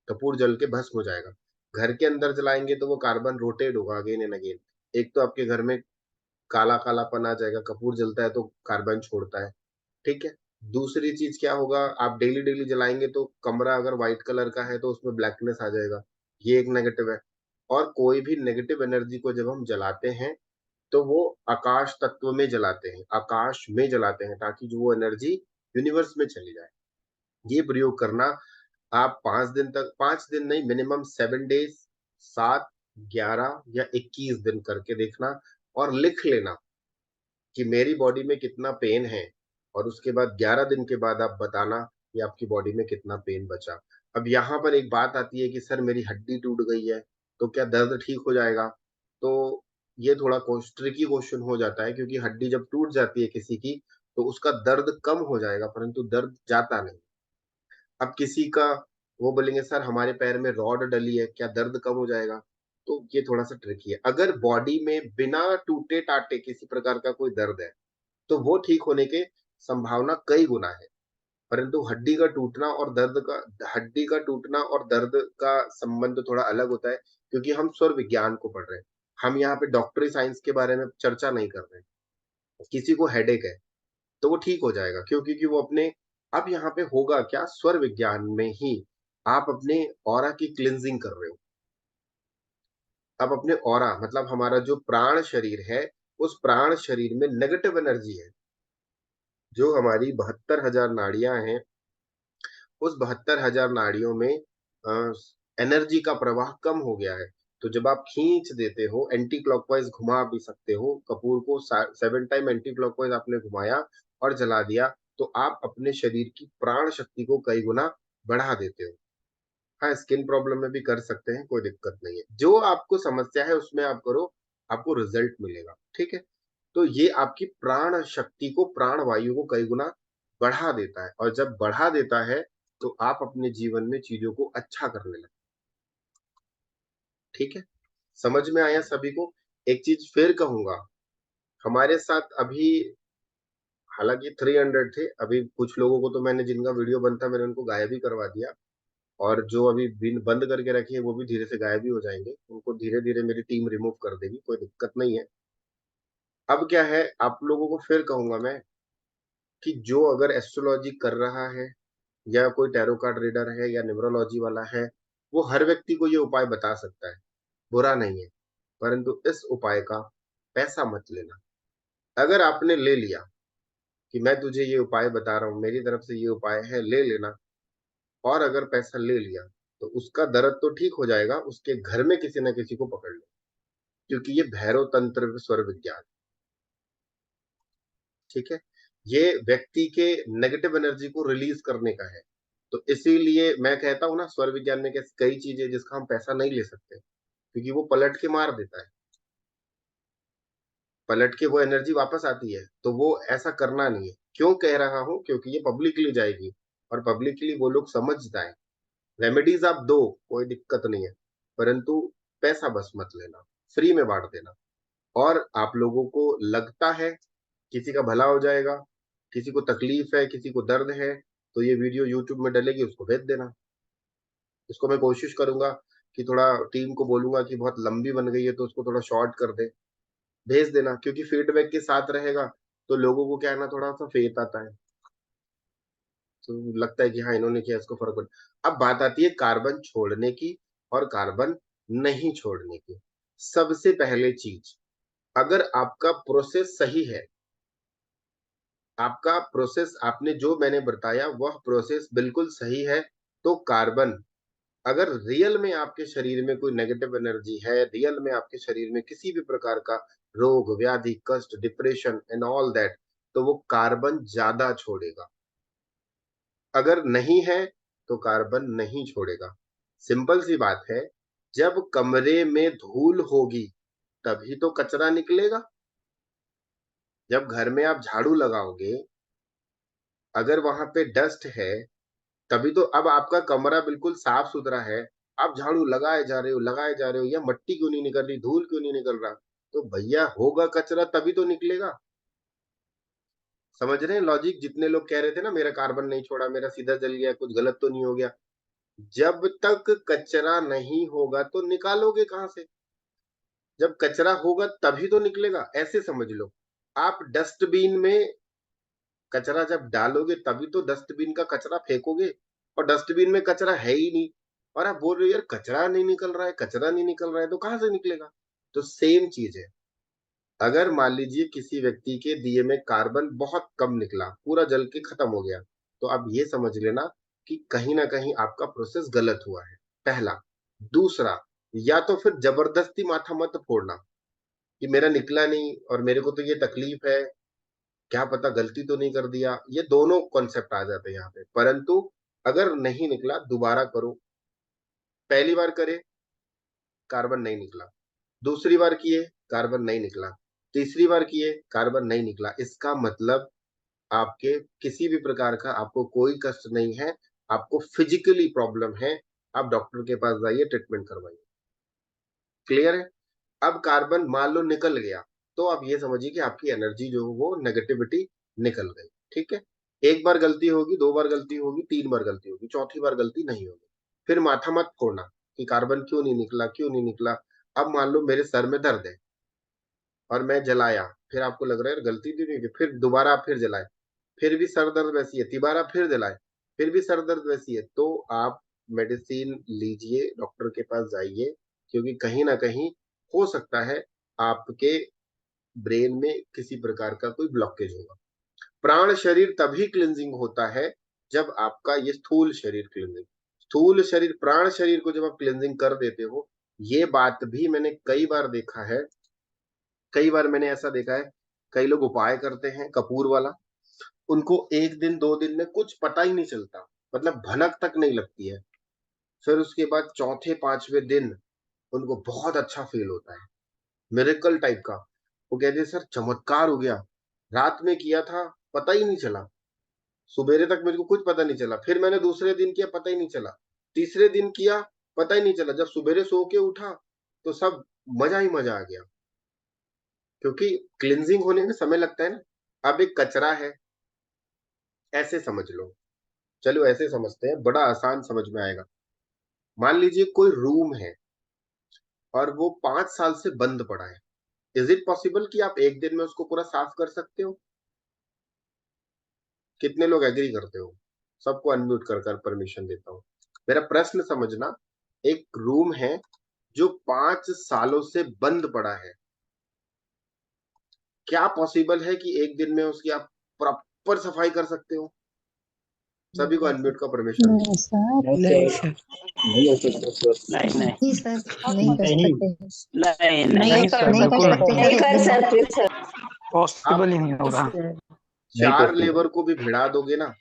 कपूर जल के भस्म हो जाएगा। घर के अंदर जलाएंगे तो वो कार्बन रोटेट होगा अगेन एंड अगेन। एक तो आपके घर में काला कालापन आ जाएगा, कपूर जलता है तो कार्बन छोड़ता है, ठीक है। दूसरी चीज क्या होगा, आप डेली डेली जलाएंगे तो कमरा अगर व्हाइट कलर का है तो उसमें ब्लैकनेस आ जाएगा, ये एक नेगेटिव है। और कोई भी नेगेटिव एनर्जी को जब हम जलाते हैं तो वो आकाश तत्व में जलाते हैं, आकाश में जलाते हैं, ताकि जो वो एनर्जी यूनिवर्स में चली जाए। ये प्रयोग करना आप 5 दिन तक, 5 दिन नहीं, मिनिमम 7 डेज, 7, 11 या 21 दिन करके देखना, और लिख लेना कि मेरी बॉडी में कितना पेन है, और उसके बाद 11 दिन के बाद आप बताना कि आपकी बॉडी में कितना पेन बचा। अब यहाँ पर एक बात आती है कि सर मेरी हड्डी टूट गई है तो क्या दर्द ठीक हो जाएगा? तो ये थोड़ा ट्रिकी क्वेश्चन हो जाता है, क्योंकि हड्डी जब टूट जाती है किसी की तो उसका दर्द कम हो जाएगा परंतु दर्द जाता नहीं। अब किसी का, वो बोलेंगे सर हमारे पैर में रॉड डली है, क्या दर्द कम हो जाएगा? तो ये थोड़ा सा ट्रिकी है। अगर बॉडी में बिना टूटे टाटे किसी प्रकार का कोई दर्द है तो वो ठीक होने के संभावना कई गुना है। परंतु हड्डी का टूटना और दर्द का संबंध थोड़ा अलग होता है, क्योंकि हम स्वर विज्ञान को पढ़ रहे हैं। हम यहाँ पे डॉक्टरी साइंस के बारे में चर्चा नहीं कर रहे हैं। किसी को हेडेक है तो वो ठीक हो जाएगा, क्यों? क्योंकि वो अपने अब यहाँ पे होगा क्या, स्वर विज्ञान में ही आप अपने ऑरा की क्लिनजिंग कर रहे हो। अब अपने ऑरा मतलब हमारा जो प्राण शरीर है, उस प्राण शरीर में नेगेटिव एनर्जी है। जो हमारी 72,000 नाड़ियां हैं, उस 72,000 नाड़ियों में एनर्जी का प्रवाह कम हो गया है। तो जब आप खींच देते हो, एंटी क्लॉकवाइज घुमा भी सकते हो, कपूर को 7 टाइम एंटी क्लॉकवाइज आपने घुमाया और जला दिया, तो आप अपने शरीर की प्राण शक्ति को कई गुना बढ़ा देते हो। हाँ, स्किन प्रॉब्लम में भी कर सकते हैं, कोई दिक्कत नहीं है। जो आपको समस्या है उसमें आप करो, आपको रिजल्ट मिलेगा। ठीक है, तो ये आपकी प्राण शक्ति को, प्राण वायु को कई गुना बढ़ा देता है, और जब बढ़ा देता है तो आप अपने जीवन में चीजों को अच्छा करने लगते। ठीक है, समझ में आया सभी को? एक चीज फिर कहूंगा, हमारे साथ अभी हालांकि 300 थे, अभी कुछ लोगों को तो मैंने, जिनका वीडियो बनता मैंने उनको गायब ही करवा दिया, और जो अभी बंद करके रखे हैं वो भी धीरे से गायब ही हो जाएंगे। उनको धीरे धीरे मेरी टीम रिमूव कर देगी, कोई दिक्कत नहीं है। अब क्या है, आप लोगों को फिर कहूंगा मैं कि जो अगर एस्ट्रोलॉजी कर रहा है, या कोई टैरो कार्ड रीडर है, या न्यूमरोलॉजी वाला है, वो हर व्यक्ति को ये उपाय बता सकता है, बुरा नहीं है। परंतु इस उपाय का पैसा मत लेना। अगर आपने ले लिया कि मैं तुझे ये उपाय बता रहा हूं, मेरी तरफ से ये उपाय है, ले लेना, और अगर पैसा ले लिया तो उसका दर्द तो ठीक हो जाएगा, उसके घर में किसी न किसी को पकड़ लो, क्योंकि ये भैरव तंत्र स्वर विज्ञान। ठीक है, ये व्यक्ति के नेगेटिव एनर्जी को रिलीज करने का है। तो इसीलिए मैं कहता हूं ना, स्वर विज्ञान में कई चीजें जिसका हम पैसा नहीं ले सकते, क्योंकि वो पलट के मार देता है, पलट के वो एनर्जी वापस आती है। तो वो ऐसा करना नहीं है। क्यों कह रहा हूं, क्योंकि ये पब्लिकली जाएगी, और पब्लिकली वो लोग समझ जाए। रेमेडीज आप दो, कोई दिक्कत नहीं है, परंतु पैसा बस मत लेना, फ्री में बांट देना। और आप लोगों को लगता है किसी का भला हो जाएगा, किसी को तकलीफ है, किसी को दर्द है, तो ये वीडियो यूट्यूब में डलेगी, उसको भेज देना। इसको मैं कोशिश करूंगा कि थोड़ा टीम को बोलूंगा कि बहुत लंबी बन गई है तो उसको थोड़ा शॉर्ट कर दे, भेज देना, क्योंकि फीडबैक के साथ रहेगा तो लोगों को क्या है ना, थोड़ा सा फेथ आता है, तो लगता है कि हाँ इन्होंने किया, इसको फर्क पड़ा। अब बात आती है कार्बन छोड़ने की और कार्बन नहीं छोड़ने की। सबसे पहले चीज, अगर आपका प्रोसेस सही है, आपका प्रोसेस, आपने जो मैंने बताया वह प्रोसेस बिल्कुल सही है, तो कार्बन, अगर रियल में आपके शरीर में कोई नेगेटिव एनर्जी है, रियल में आपके शरीर में किसी भी प्रकार का रोग, व्याधि, कष्ट, डिप्रेशन एंड ऑल दैट, तो वो कार्बन ज्यादा छोड़ेगा। अगर नहीं है तो कार्बन नहीं छोड़ेगा। सिंपल सी बात है, जब कमरे में धूल होगी तभी तो कचरा निकलेगा। जब घर में आप झाड़ू लगाओगे, अगर वहां पे डस्ट है, तभी तो। अब आपका कमरा बिल्कुल साफ सुथरा है, आप झाड़ू लगाए जा रहे हो, लगाए जा रहे हो, या मट्टी क्यों नहीं निकल रही, धूल क्यों नहीं निकल रहा, तो भैया होगा कचरा तभी तो निकलेगा। समझ रहे हैं लॉजिक? जितने लोग कह रहे थे ना मेरा कार्बन नहीं छोड़ा, मेरा सीधा जल गया, कुछ गलत तो नहीं हो गया, जब तक कचरा नहीं होगा तो निकालोगे कहां से? जब कचरा होगा तभी तो निकलेगा, ऐसे समझ लो। आप डस्टबिन में कचरा जब डालोगे तभी तो डस्टबिन का कचरा फेंकोगे, और डस्टबिन में कचरा है ही नहीं, और आप बोल रहे हो यार कचरा नहीं निकल रहा है, कचरा नहीं निकल रहा है, तो कहां से निकलेगा? तो सेम चीज है। अगर मान लीजिए किसी व्यक्ति के दिए में कार्बन बहुत कम निकला, पूरा जल के खत्म हो गया, तो आप ये समझ लेना कि कहीं ना कहीं आपका प्रोसेस गलत हुआ है, पहला। दूसरा, या तो फिर जबरदस्ती माथा मत फोड़ना कि मेरा निकला नहीं और मेरे को तो ये तकलीफ है, क्या पता गलती तो नहीं कर दिया, ये दोनों कॉन्सेप्ट आ जाते हैं यहाँ पे। परंतु अगर नहीं निकला, दोबारा करो। पहली बार करे, कार्बन नहीं निकला, दूसरी बार किए, कार्बन नहीं निकला, तीसरी बार किए, कार्बन नहीं निकला, इसका मतलब आपके किसी भी प्रकार का आपको कोई कष्ट नहीं है, आपको फिजिकली प्रॉब्लम है, आप डॉक्टर के पास जाइए, ट्रीटमेंट करवाइए। क्लियर है? अब कार्बन मान लो निकल गया, तो आप ये समझिए कि आपकी एनर्जी जो वो नेगेटिविटी निकल गई। ठीक है, एक बार गलती होगी, दो बार गलती होगी, तीन बार गलती होगी, चौथी बार गलती नहीं होगी। फिर माथा मत फोड़ना कि कार्बन क्यों नहीं निकला, क्यों नहीं निकला। अब मान लो मेरे सर में दर्द है और मैं जलाया, फिर आपको लग रहा है गलती तो नहीं, फिर दोबारा आप फिर जलाए, फिर भी सर दर्द वैसी है, तिबारा फिर दिलाए, फिर भी सर दर्द वैसी है, तो आप मेडिसिन लीजिए, डॉक्टर के पास जाइए, क्योंकि कहीं ना कहीं हो सकता है आपके ब्रेन में किसी प्रकार का कोई ब्लॉकेज होगा। प्राण शरीर तभी क्लिनजिंग होता है जब आपका ये स्थूल शरीर क्लिनजिंग, स्थूल शरीर प्राण शरीर को जब आप क्लिनजिंग कर देते हो, ये बात भी मैंने कई बार देखा है, कई बार मैंने ऐसा देखा है, कई लोग उपाय करते हैं कपूर वाला, उनको 1 दिन 2 दिन में कुछ पता ही नहीं चलता, मतलब भनक तक नहीं लगती है, फिर उसके बाद चौथे 5वें दिन उनको बहुत अच्छा फील होता है, मिरेकल टाइप का। वो कहते हैं सर चमत्कार हो गया, रात में किया था पता ही नहीं चला, सुबेरे तक मेरे को कुछ पता नहीं चला, फिर मैंने दूसरे दिन किया पता ही नहीं चला, तीसरे दिन किया पता ही नहीं चला, जब सुबेरे सो के उठा तो सब मजा ही मजा आ गया, क्योंकि क्लिनजिंग होने में समय लगता है ना। अब एक कचरा है, ऐसे समझ लो, चलो ऐसे समझते हैं, बड़ा आसान समझ में आएगा। मान लीजिए कोई रूम है और वो 5 साल से बंद पड़ा है, इज इट पॉसिबल कि आप एक दिन में उसको पूरा साफ कर सकते हो? कितने लोग एग्री करते हो? सबको अनम्यूट कर कर परमिशन देता हूं। मेरा प्रश्न समझना, एक रूम है जो 5 सालों से बंद पड़ा है, क्या पॉसिबल है कि एक दिन में उसकी आप प्रॉपर सफाई कर सकते हो? सभी को अनम्यूट का परमिशन नहीं सर, नहीं सर, नहीं हो सकता सर। नहीं सर, नहीं कर नहीं सकते, नहीं सर, नहीं कर बिल्कुल सकते नहीं, सर, एक दिन में। पॉसिबल ही नहीं होगा। नहीं 4 possible। लेबर को भी भिड़ा दोगे ना,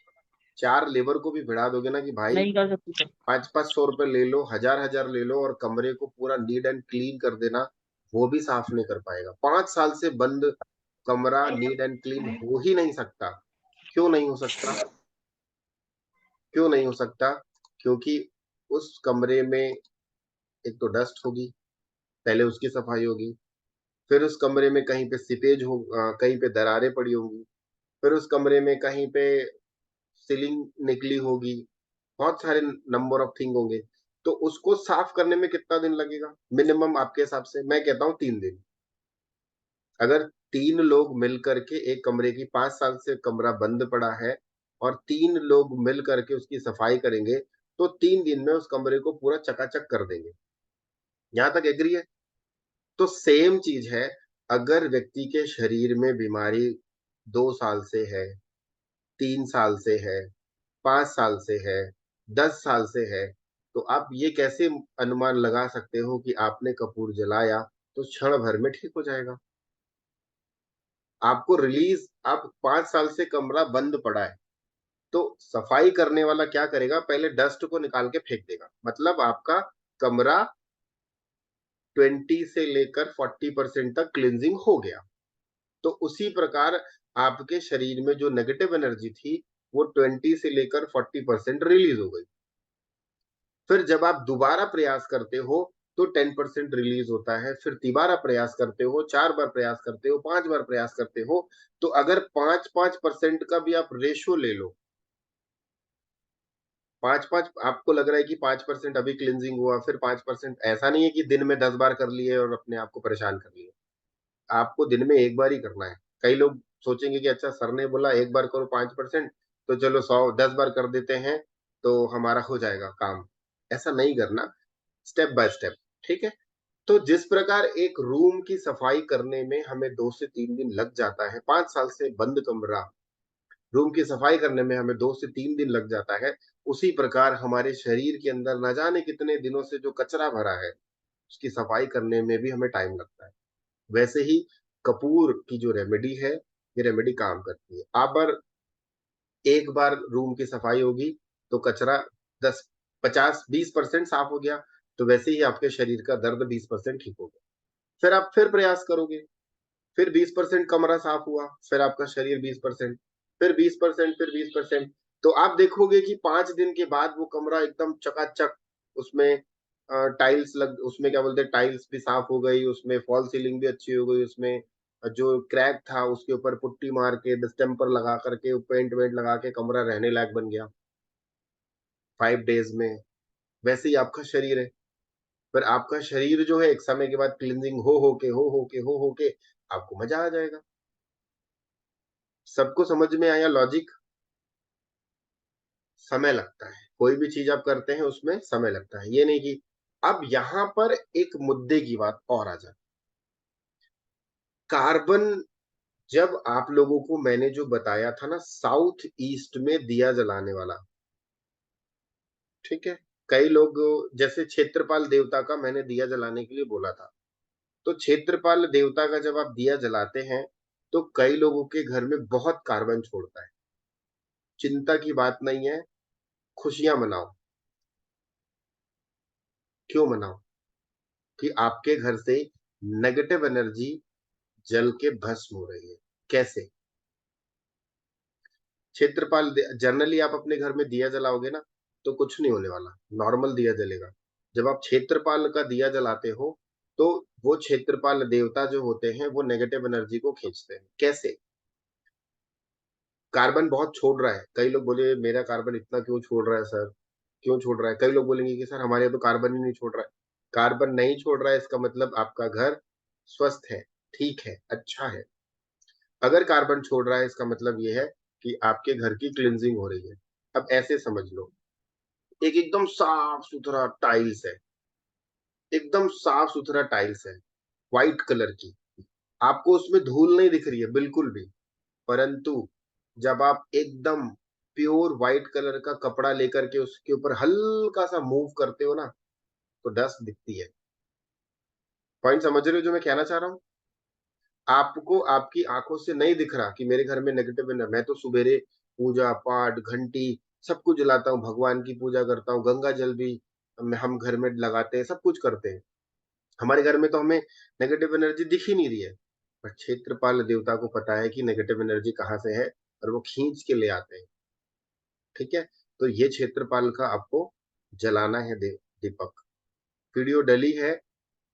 4 लेबर को भी भिड़ा दोगे ना कि भाई नहीं कर सकते सर। 500 रुपए ले लो, 1000 ले लो और कमरे को पूरा नीट एंड क्लीन कर देना, वो भी साफ नहीं कर पाएगा। 5 साल से बंद कमरा नीट एंड क्लीन हो ही नहीं सकता। क्यों नहीं हो सकता? क्यों नहीं हो सकता? क्योंकि उस कमरे में एक तो डस्ट होगी, पहले उसकी सफाई होगी, फिर उस कमरे में कहीं पे सीपेज हो, कहीं पे दरारें पड़ी होंगी, फिर उस कमरे में कहीं पे सीलिंग निकली होगी, बहुत सारे नंबर ऑफ थिंग होंगे, तो उसको साफ करने में कितना दिन लगेगा मिनिमम आपके हिसाब से? मैं कहता हूँ 3 दिन। अगर 3 लोग मिल करके एक कमरे की 5 साल से कमरा बंद पड़ा है और 3 लोग मिल करके उसकी सफाई करेंगे, तो 3 दिन में उस कमरे को पूरा चकाचक कर देंगे। यहां तक एग्री है? तो सेम चीज है, अगर व्यक्ति के शरीर में बीमारी 2 साल से है, 3 साल से है, 5 साल से है, 10 साल से है, तो आप ये कैसे अनुमान लगा सकते हो कि आपने कपूर जलाया तो क्षण भर में ठीक हो जाएगा? आपको रिलीज, अब 5 साल से कमरा बंद पड़ा है, तो सफाई करने वाला क्या करेगा? पहले डस्ट को निकाल के फेंक देगा, मतलब आपका कमरा 20 से लेकर 40% तक क्लींजिंग हो गया। तो उसी प्रकार आपके शरीर में जो नेगेटिव एनर्जी थी वो 20 से लेकर 40% रिलीज हो गई। फिर जब आप दोबारा प्रयास करते हो तो 10% रिलीज होता है, फिर तिबारा प्रयास करते हो, 4 बार प्रयास करते हो, 5 बार प्रयास करते हो, तो अगर 5-5% का भी आप रेशो ले लो, 5-5 आपको लग रहा है कि 5% अभी क्लिनजिंग हुआ, फिर 5%, ऐसा नहीं है कि दिन में 10 बार कर लिए और अपने आप को परेशान कर लिए, आपको दिन में 1 बार ही करना है। कई लोग सोचेंगे कि अच्छा सर ने बोला 1 बार करो 5%, तो चलो 100-10 बार कर देते हैं तो हमारा हो जाएगा काम। ऐसा नहीं करना, स्टेप बाय स्टेप, ठीक है? तो जिस प्रकार एक रूम की सफाई करने में हमें 2 से 3 दिन लग जाता है, 5 साल से बंद कमरा, रूम की सफाई करने में हमें 2 से 3 दिन लग जाता है, उसी प्रकार हमारे शरीर के अंदर न जाने कितने दिनों से जो कचरा भरा है, उसकी सफाई करने में भी हमें टाइम लगता है। वैसे ही कपूर की जो रेमेडी है, ये रेमेडी काम करती है। आप बार एक बार रूम की सफाई होगी तो कचरा 10 50-20% साफ हो गया, तो वैसे ही आपके शरीर का दर्द 20% ठीक हो गया। फिर आप फिर प्रयास करोगे, फिर 20% कमरा साफ हुआ, फिर आपका शरीर 20%, फिर 20%, फिर 20%, तो आप देखोगे कि 5 दिन के बाद वो कमरा एकदम चकाचक, उसमें टाइल्स लग, उसमें क्या बोलते हैं, टाइल्स भी साफ हो गई, उसमें फॉल सीलिंग भी अच्छी हो गई, उसमें जो क्रैक था उसके ऊपर पुट्टी मार के डिस्टेम्पर लगा करके पेंट वेंट लगा के कमरा रहने लायक बन गया 5 डेज में। वैसे ही आपका शरीर है, पर आपका शरीर जो है एक समय के बाद क्लींजिंग हो के आपको मजा आ जाएगा। सबको समझ में आया लॉजिक? समय लगता है, कोई भी चीज आप करते हैं उसमें समय लगता है, ये नहीं कि अब यहां पर एक मुद्दे की बात और आ जाती। कार्बन, जब आप लोगों को मैंने जो बताया था ना साउथ ईस्ट में दिया जलाने वाला, ठीक है, कई लोग जैसे क्षेत्रपाल देवता का मैंने दिया जलाने के लिए बोला था, तो क्षेत्रपाल देवता का जब आप दिया जलाते हैं तो कई लोगों के घर में बहुत कार्बन छोड़ता है। चिंता की बात नहीं है, खुशियां मनाओ। क्यों मनाओ? कि आपके घर से नेगेटिव एनर्जी जल के भस्म हो रही है। कैसे? क्षेत्रपाल जनरली आप अपने घर में दिया जलाओगे ना तो कुछ नहीं होने वाला, नॉर्मल दिया जलेगा। जब आप क्षेत्रपाल का दिया जलाते हो तो वो क्षेत्रपाल देवता जो होते हैं वो नेगेटिव एनर्जी को खींचते हैं। कैसे? कार्बन बहुत छोड़ रहा है, कई लोग बोले मेरा कार्बन इतना क्यों छोड़ रहा है सर, क्यों छोड़ रहा है? कई लोग बोलेंगे कि सर हमारे यहाँ तो कार्बन ही नहीं छोड़ रहा है। कार्बन नहीं छोड़ रहा है इसका मतलब आपका घर स्वस्थ है, ठीक है, अच्छा है। अगर कार्बन छोड़ रहा है इसका मतलब ये है कि आपके घर की क्लींजिंग हो रही है। अब ऐसे समझ लो, एक एकदम साफ सुथरा टाइल्स है, एकदम साफ सुथरा टाइल्स है, व्हाइट कलर की, आपको उसमें धूल नहीं दिख रही है बिल्कुल भी, परंतु जब आप एकदम प्योर व्हाइट कलर का कपड़ा लेकर के उसके ऊपर हल्का सा मूव करते हो ना तो डस्ट दिखती है। पॉइंट समझ रहे हो जो मैं कहना चाह रहा हूं? आपको आपकी आंखों से नहीं दिख रहा कि मेरे घर में नेगेटिव एनर्जी, मैं तो सुबेरे पूजा पाठ घंटी सब कुछ जलाता हूँ, भगवान की पूजा करता हूँ, गंगा जल भी हम घर में लगाते हैं, सब कुछ करते हैं। हमारे घर में तो हमें नेगेटिव एनर्जी दिख ही नहीं रही है, पर क्षेत्रपाल देवता को पता है कि नेगेटिव एनर्जी कहाँ से है और वो खींच के ले आते हैं। ठीक है, तो ये क्षेत्रपाल का आपको जलाना है दीपक। वीडियो डली है,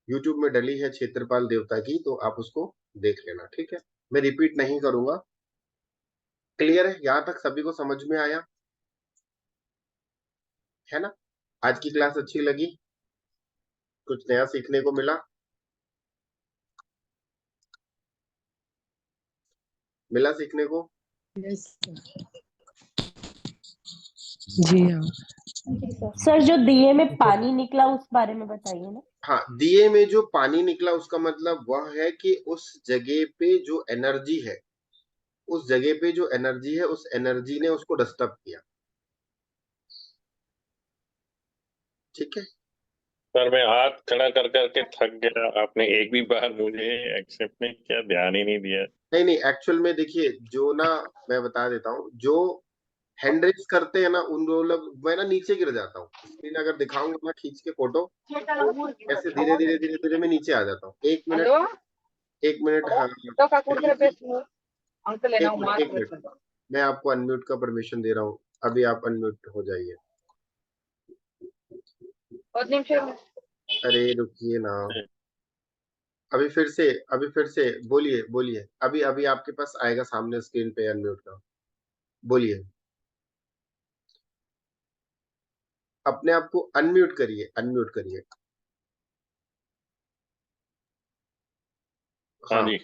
यूट्यूब में डली है क्षेत्रपाल देवता की, तो आप उसको देख लेना। ठीक है, मैं रिपीट नहीं करूंगा। क्लियर है? यहां तक सभी को समझ में आया है ना? आज की क्लास अच्छी लगी? कुछ नया सीखने को मिला? मिला सीखने को? जी हाँ सर, जो दिए में पानी निकला उस बारे में बताइए ना। हाँ, दिए में जो पानी निकला उसका मतलब वह है कि उस जगह पे जो एनर्जी है, उस जगह पे जो एनर्जी है, उस एनर्जी ने उसको डिस्टर्ब किया। ठीक है, सर मैं हाथ खड़ा कर करके थक गया, आपने एक भी बार मुझे एक्सेप्ट नहीं किया, ध्यान ही नहीं दिया। नहीं एक्चुअल में देखिए, जो ना मैं बता देता हूँ, जो हैंड रेस करते हैं ना उन लोग, मैं ना नीचे गिर जाता हूँ। स्क्रीन अगर दिखाऊंगा मैं खींच के फोटो, ऐसे धीरे धीरे धीरे धीरे मैं नीचे आ जाता हूँ। एक मिनट हाँ, एक मिनट, मैं आपको अनम्यूट का परमिशन दे रहा हूँ, अभी आप अनम्यूट हो जाइए। अरे रुकिए ना, अभी फिर से बोलिए बोलिए, अभी अभी आपके पास आएगा सामने स्क्रीन पे अनम्यूट का, बोलिए। अपने आप को अनम्यूट करिए, अनम्यूट करिए। हाँ जी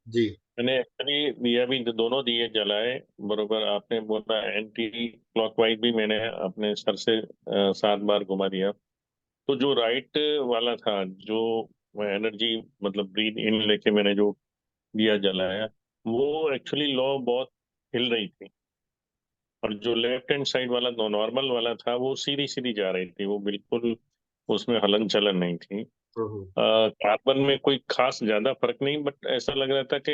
जी, मैंने एक्चुअली दिया भी दोनों दिए जलाए, बरोबर आपने बोला एंटी क्लॉकवाइज भी मैंने अपने सर से 7 बार घुमा दिया। तो जो राइट वाला था, जो एनर्जी मतलब ब्रीथ इन लेके मैंने जो दिया जलाया, वो एक्चुअली लॉ बहुत हिल रही थी, और जो लेफ्ट हैंड साइड वाला नॉर्मल वाला था वो सीधी सीधी जा रही थी, वो बिल्कुल उसमें हलन चलन नहीं थी। कार्बन में कोई खास ज्यादा फर्क नहीं, बट ऐसा लग रहा था कि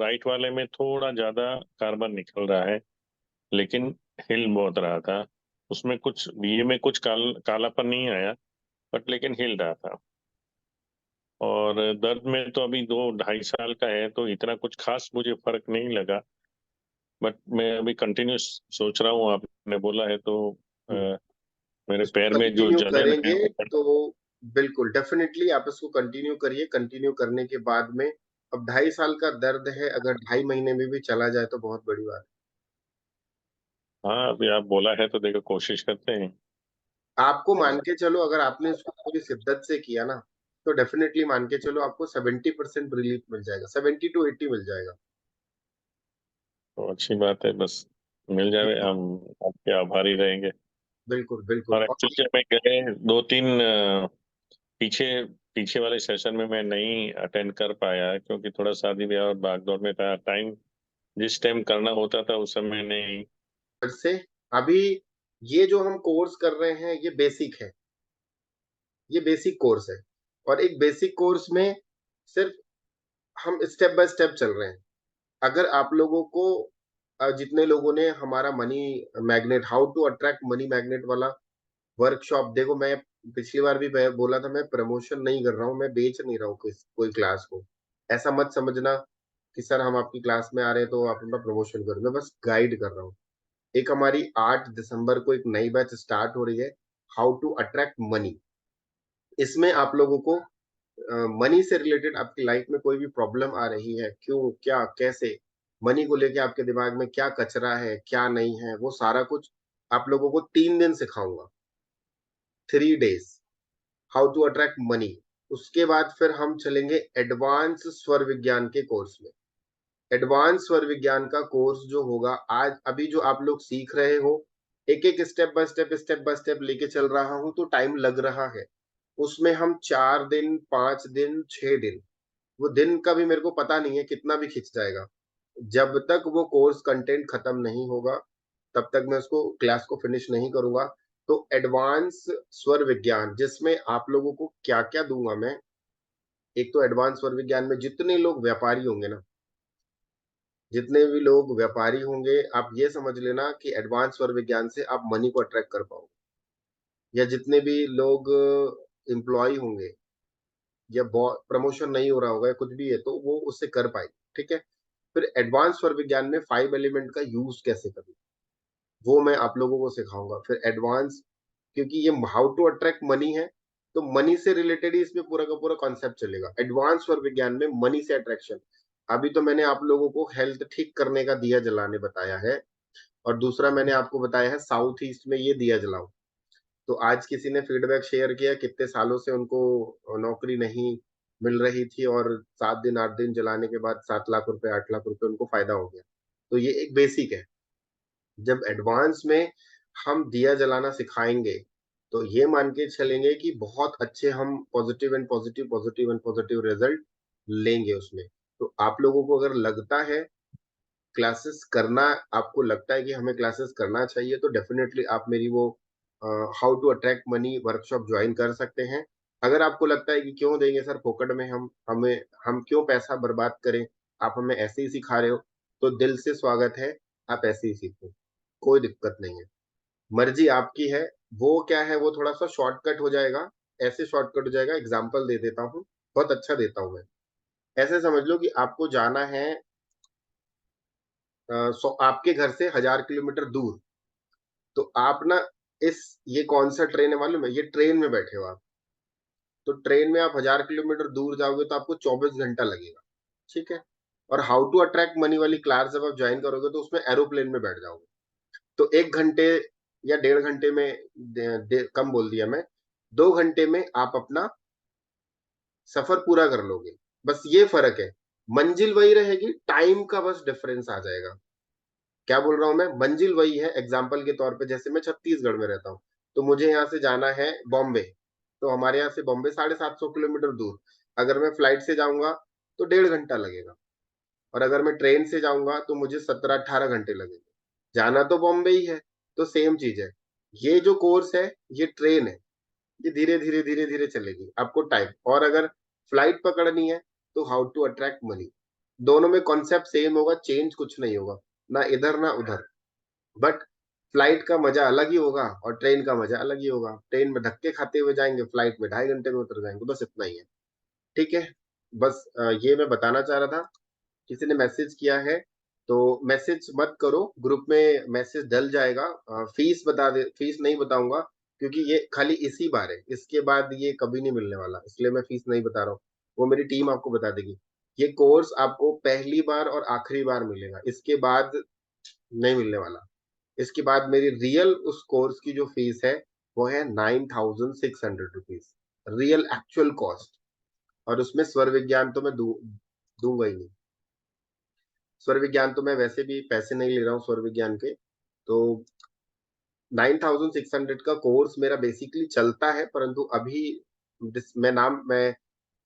राइट वाले में थोड़ा ज्यादा कार्बन निकल रहा है, लेकिन हिल बहुत रहा था। उसमें कुछ दिए में कुछ कालापन नहीं आया, बट लेकिन हिल रहा था। और दर्द में तो अभी 2-2.5 साल का है, तो इतना कुछ खास मुझे फर्क नहीं लगा, बट मैं अभी कंटिन्यूस सोच रहा हूँ, आपने बोला है तो मेरे पैर में जो कंटिन्यू जलन है करेंगे वो तो बिल्कुल डेफिनेटली आप इसको कंटिन्यू करिए। कंटिन्यू करने के बाद में, अब 2.5 साल का दर्द है, अगर 2.5 महीने में भी चला जाए तो बहुत बड़ी बात हाँ अभी आप बोला है तो देखो कोशिश करते हैं। है। आपको मान के चलो, अगर आपने इसको पूरी शिद्दत से किया ना तो डेफिनेटली मान के चलो आपको 70% रिलीफ मिल जाएगा, 70 to 80 मिल जाएगा। तो अच्छी बात है, बस मिल जाए, हम आपके आभारी रहेंगे। बिल्कुल बिल्कुल। और एक्चुअली मैं गए 2-3 पीछे पीछे वाले सेशन में मैं नहीं अटेंड कर पाया, क्योंकि थोड़ा शादी ब्याह और भागदौड़ में था। टाइम जिस टाइम करना होता था उस समय नहीं। फिर से अभी ये जो हम कोर्स कर रहे हैं ये बेसिक है, ये बेसिक कोर्स है, और एक बेसिक कोर्स में सिर्फ हम स्टेप बाय स्टेप चल रहे हैं। अगर आप लोगों को जितने लोगों ने हमारा money magnet, how to attract money magnet वाला वर्कशॉप, देखो मैं पिछली बार भी बोला था, मैं प्रमोशन नहीं कर रहा हूँ, मैं बेच नहीं रहा हूँ कोई क्लास को। ऐसा मत समझना कि सर हम आपकी क्लास में आ रहे हैं तो आप अपना प्रमोशन करो, मैं बस गाइड कर रहा हूँ। एक हमारी 8 दिसंबर को एक नई बैच स्टार्ट हो रही है, हाउ टू अट्रैक्ट मनी। इसमें आप लोगों को मनी से रिलेटेड आपकी लाइफ में कोई भी प्रॉब्लम आ रही है, क्यों, क्या, कैसे, मनी को लेके आपके दिमाग में क्या कचरा है, क्या नहीं है, वो सारा कुछ आप लोगों को 3 दिन सिखाऊंगा, 3 days, how to attract money. उसके बाद फिर हम चलेंगे एडवांस स्वर विज्ञान के कोर्स में। एडवांस स्वर विज्ञान का कोर्स जो होगा, आज अभी जो आप लोग सीख रहे हो, एक एक स्टेप बाय स्टेप लेके चल रहा हूं, तो टाइम लग रहा है। उसमें हम 4 दिन, 5 दिन, 6 दिन, वो दिन का भी मेरे को पता नहीं है, कितना भी खिंच जाएगा। जब तक वो कोर्स कंटेंट खत्म नहीं होगा तब तक मैं उसको क्लास को फिनिश नहीं करूंगा। तो एडवांस स्वर विज्ञान, जिसमें आप लोगों को क्या क्या दूंगा मैं, एक तो एडवांस स्वर विज्ञान में जितने लोग व्यापारी होंगे ना, जितने भी लोग व्यापारी होंगे, आप ये समझ लेना कि एडवांस स्वर विज्ञान से आप मनी को अट्रैक्ट कर पाओगे। या जितने भी लोग एम्प्लॉय होंगे, या प्रमोशन नहीं हो रहा होगा, या कुछ भी है, तो वो उससे कर पाएंगे। ठीक है। फिर एडवांस स्वर विज्ञान में 5 एलिमेंट का यूज कैसे करें, वो मैं आप लोगों को सिखाऊंगा। फिर एडवांस, क्योंकि ये हाउ टू अट्रैक्ट मनी है, तो मनी से रिलेटेड ही इसमें पूरा का पूरा कॉन्सेप्ट चलेगा। एडवांस स्वर विज्ञान में मनी से अट्रैक्शन, अभी तो मैंने आप लोगों को हेल्थ ठीक करने का दिया जलाने बताया है, और दूसरा मैंने आपको बताया है साउथ ईस्ट में ये दिया जलाओ। तो आज किसी ने फीडबैक शेयर किया, कितने सालों से उनको नौकरी नहीं मिल रही थी, और 7 दिन 8 दिन जलाने के बाद 7 लाख रुपए 8 लाख रुपए उनको फायदा हो गया। तो ये एक बेसिक है। जब एडवांस में हम दिया जलाना सिखाएंगे, तो ये मान के चलेंगे कि बहुत अच्छे हम positive and positive, positive and positive result लेंगे उसमें। तो आप लोगों को अगर लगता है क्लासेस करना, आपको लगता है कि हमें क्लासेस करना चाहिए, तो डेफिनेटली आप मेरी वो how to attract money workshop join कर सकते हैं। अगर आपको लगता है कि क्यों देंगे सर फोकट में, हम क्यों पैसा बर्बाद करें, आप हमें ऐसे ही सिखा रहे हो, तो दिल से स्वागत है, आप ऐसे ही सीखो, कोई दिक्कत नहीं है, मर्जी आपकी है। वो क्या है, वो थोड़ा सा शॉर्टकट हो जाएगा, ऐसे शॉर्टकट हो जाएगा। एग्जाम्पल दे देता हूँ, बहुत अच्छा देता हूँ मैं। ऐसे समझ लो कि आपको जाना है आपके घर से 1000 किलोमीटर दूर, तो आप ना ये कौन सा ट्रेन है मालूम है, ये ट्रेन में बैठे हो आप, तो ट्रेन में आप 1000 किलोमीटर दूर जाओगे तो आपको 24 घंटा लगेगा। ठीक है। और हाउ टू अट्रैक्ट मनी वाली क्लास जब आप ज्वाइन करोगे तो उसमें एरोप्लेन में बैठ जाओगे, तो 1 घंटे या 1.5 घंटे में, कम बोल दिया मैं, 2 घंटे में आप अपना सफर पूरा कर लोगे। बस ये फर्क है, मंजिल वही रहेगी, टाइम का बस डिफरेंस आ जाएगा। क्या बोल रहा हूं मैं, मंजिल वही है। एग्जाम्पल के तौर पे, जैसे मैं छत्तीसगढ़ में रहता हूँ, तो मुझे यहाँ से जाना है बॉम्बे, तो हमारे यहाँ से बॉम्बे 750 किलोमीटर दूर, अगर मैं फ्लाइट से जाऊंगा तो 1.5 घंटा लगेगा, और अगर मैं ट्रेन से जाऊंगा तो मुझे 17-18 घंटे लगेंगे। जाना तो बॉम्बे ही है, तो सेम चीज है। ये जो कोर्स है ये ट्रेन है, ये धीरे धीरे धीरे धीरे चलेगी आपको टाइम। और अगर फ्लाइट पकड़नी है तो हाउ टू अट्रैक्ट मनी, दोनों में कॉन्सेप्ट सेम होगा, चेंज कुछ नहीं होगा, ना इधर ना उधर। बट फ्लाइट का मजा अलग ही होगा और ट्रेन का मजा अलग ही होगा। ट्रेन में धक्के खाते हुए जाएंगे, फ्लाइट में 2.5 घंटे में उतर जाएंगे, बस इतना ही है। ठीक है। बस ये मैं बताना चाह रहा था। किसी ने मैसेज किया है तो मैसेज मत करो, ग्रुप में मैसेज डल जाएगा। फीस बता दे, फीस नहीं बताऊंगा, क्योंकि ये खाली इसी बार है, इसके बाद ये कभी नहीं मिलने वाला, इसलिए मैं फीस नहीं बता रहा हूँ, वो मेरी टीम आपको बता देगी। ये कोर्स आपको पहली बार और आखिरी बार मिलेगा, इसके बाद नहीं मिलने वाला। इसके बाद मेरी रियल उस कोर्स की जो फीस है वो है 9600 रुपीज, रियल एक्चुअल कॉस्ट। और उसमें स्वर विज्ञान तो मैं दूंगा ही नहीं। स्वर विज्ञान तो मैं वैसे भी पैसे नहीं ले रहा हूँ स्वर विज्ञान के, तो 9600 का कोर्स मेरा बेसिकली चलता है, परंतु अभी मैं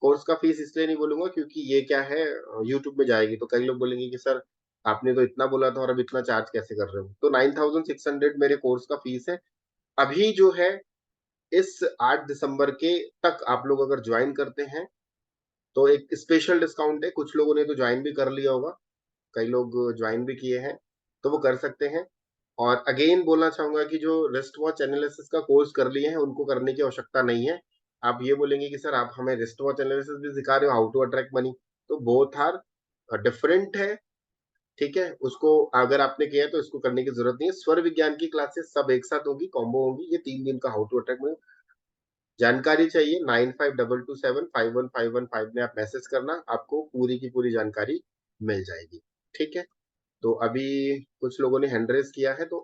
कोर्स का फीस इसलिए नहीं बोलूंगा क्योंकि ये क्या है, यूट्यूब में जाएगी तो कई लोग बोलेंगे कि सर आपने तो इतना बोला था और अब इतना चार्ज कैसे कर रहे हो। तो 9600 मेरे कोर्स का फीस है। अभी जो है इस 8 दिसंबर के तक आप लोग अगर ज्वाइन करते हैं तो एक स्पेशल डिस्काउंट है। कुछ लोगों ने तो ज्वाइन भी कर लिया होगा, कई लोग ज्वाइन भी किए हैं, तो वो कर सकते हैं। और अगेन बोलना चाहूंगा कि जो रिस्ट वॉच एनालिसिस का कोर्स कर लिए हैं उनको करने की आवश्यकता नहीं है। आप ये बोलेंगे कि सर आप हमें रिस्ट वॉच एनालिसिस भी सिखा रहे हो, हाउ टू अट्रैक्ट मनी, तो बोथ आर डिफरेंट है, ठीक है। उसको अगर आपने किया है तो इसको करने की जरूरत नहीं है। स्वर विज्ञान की क्लासेस सब एक साथ होगी, कॉम्बो होगी। ये 3 दिन का हाउ टू अट्रैक्ट मनी। जानकारी चाहिए 9522751515 में आप मैसेज करना, आपको पूरी की पूरी जानकारी मिल जाएगी, ठीक है। तो अभी कुछ लोगों ने हैंड रेज किया है, तो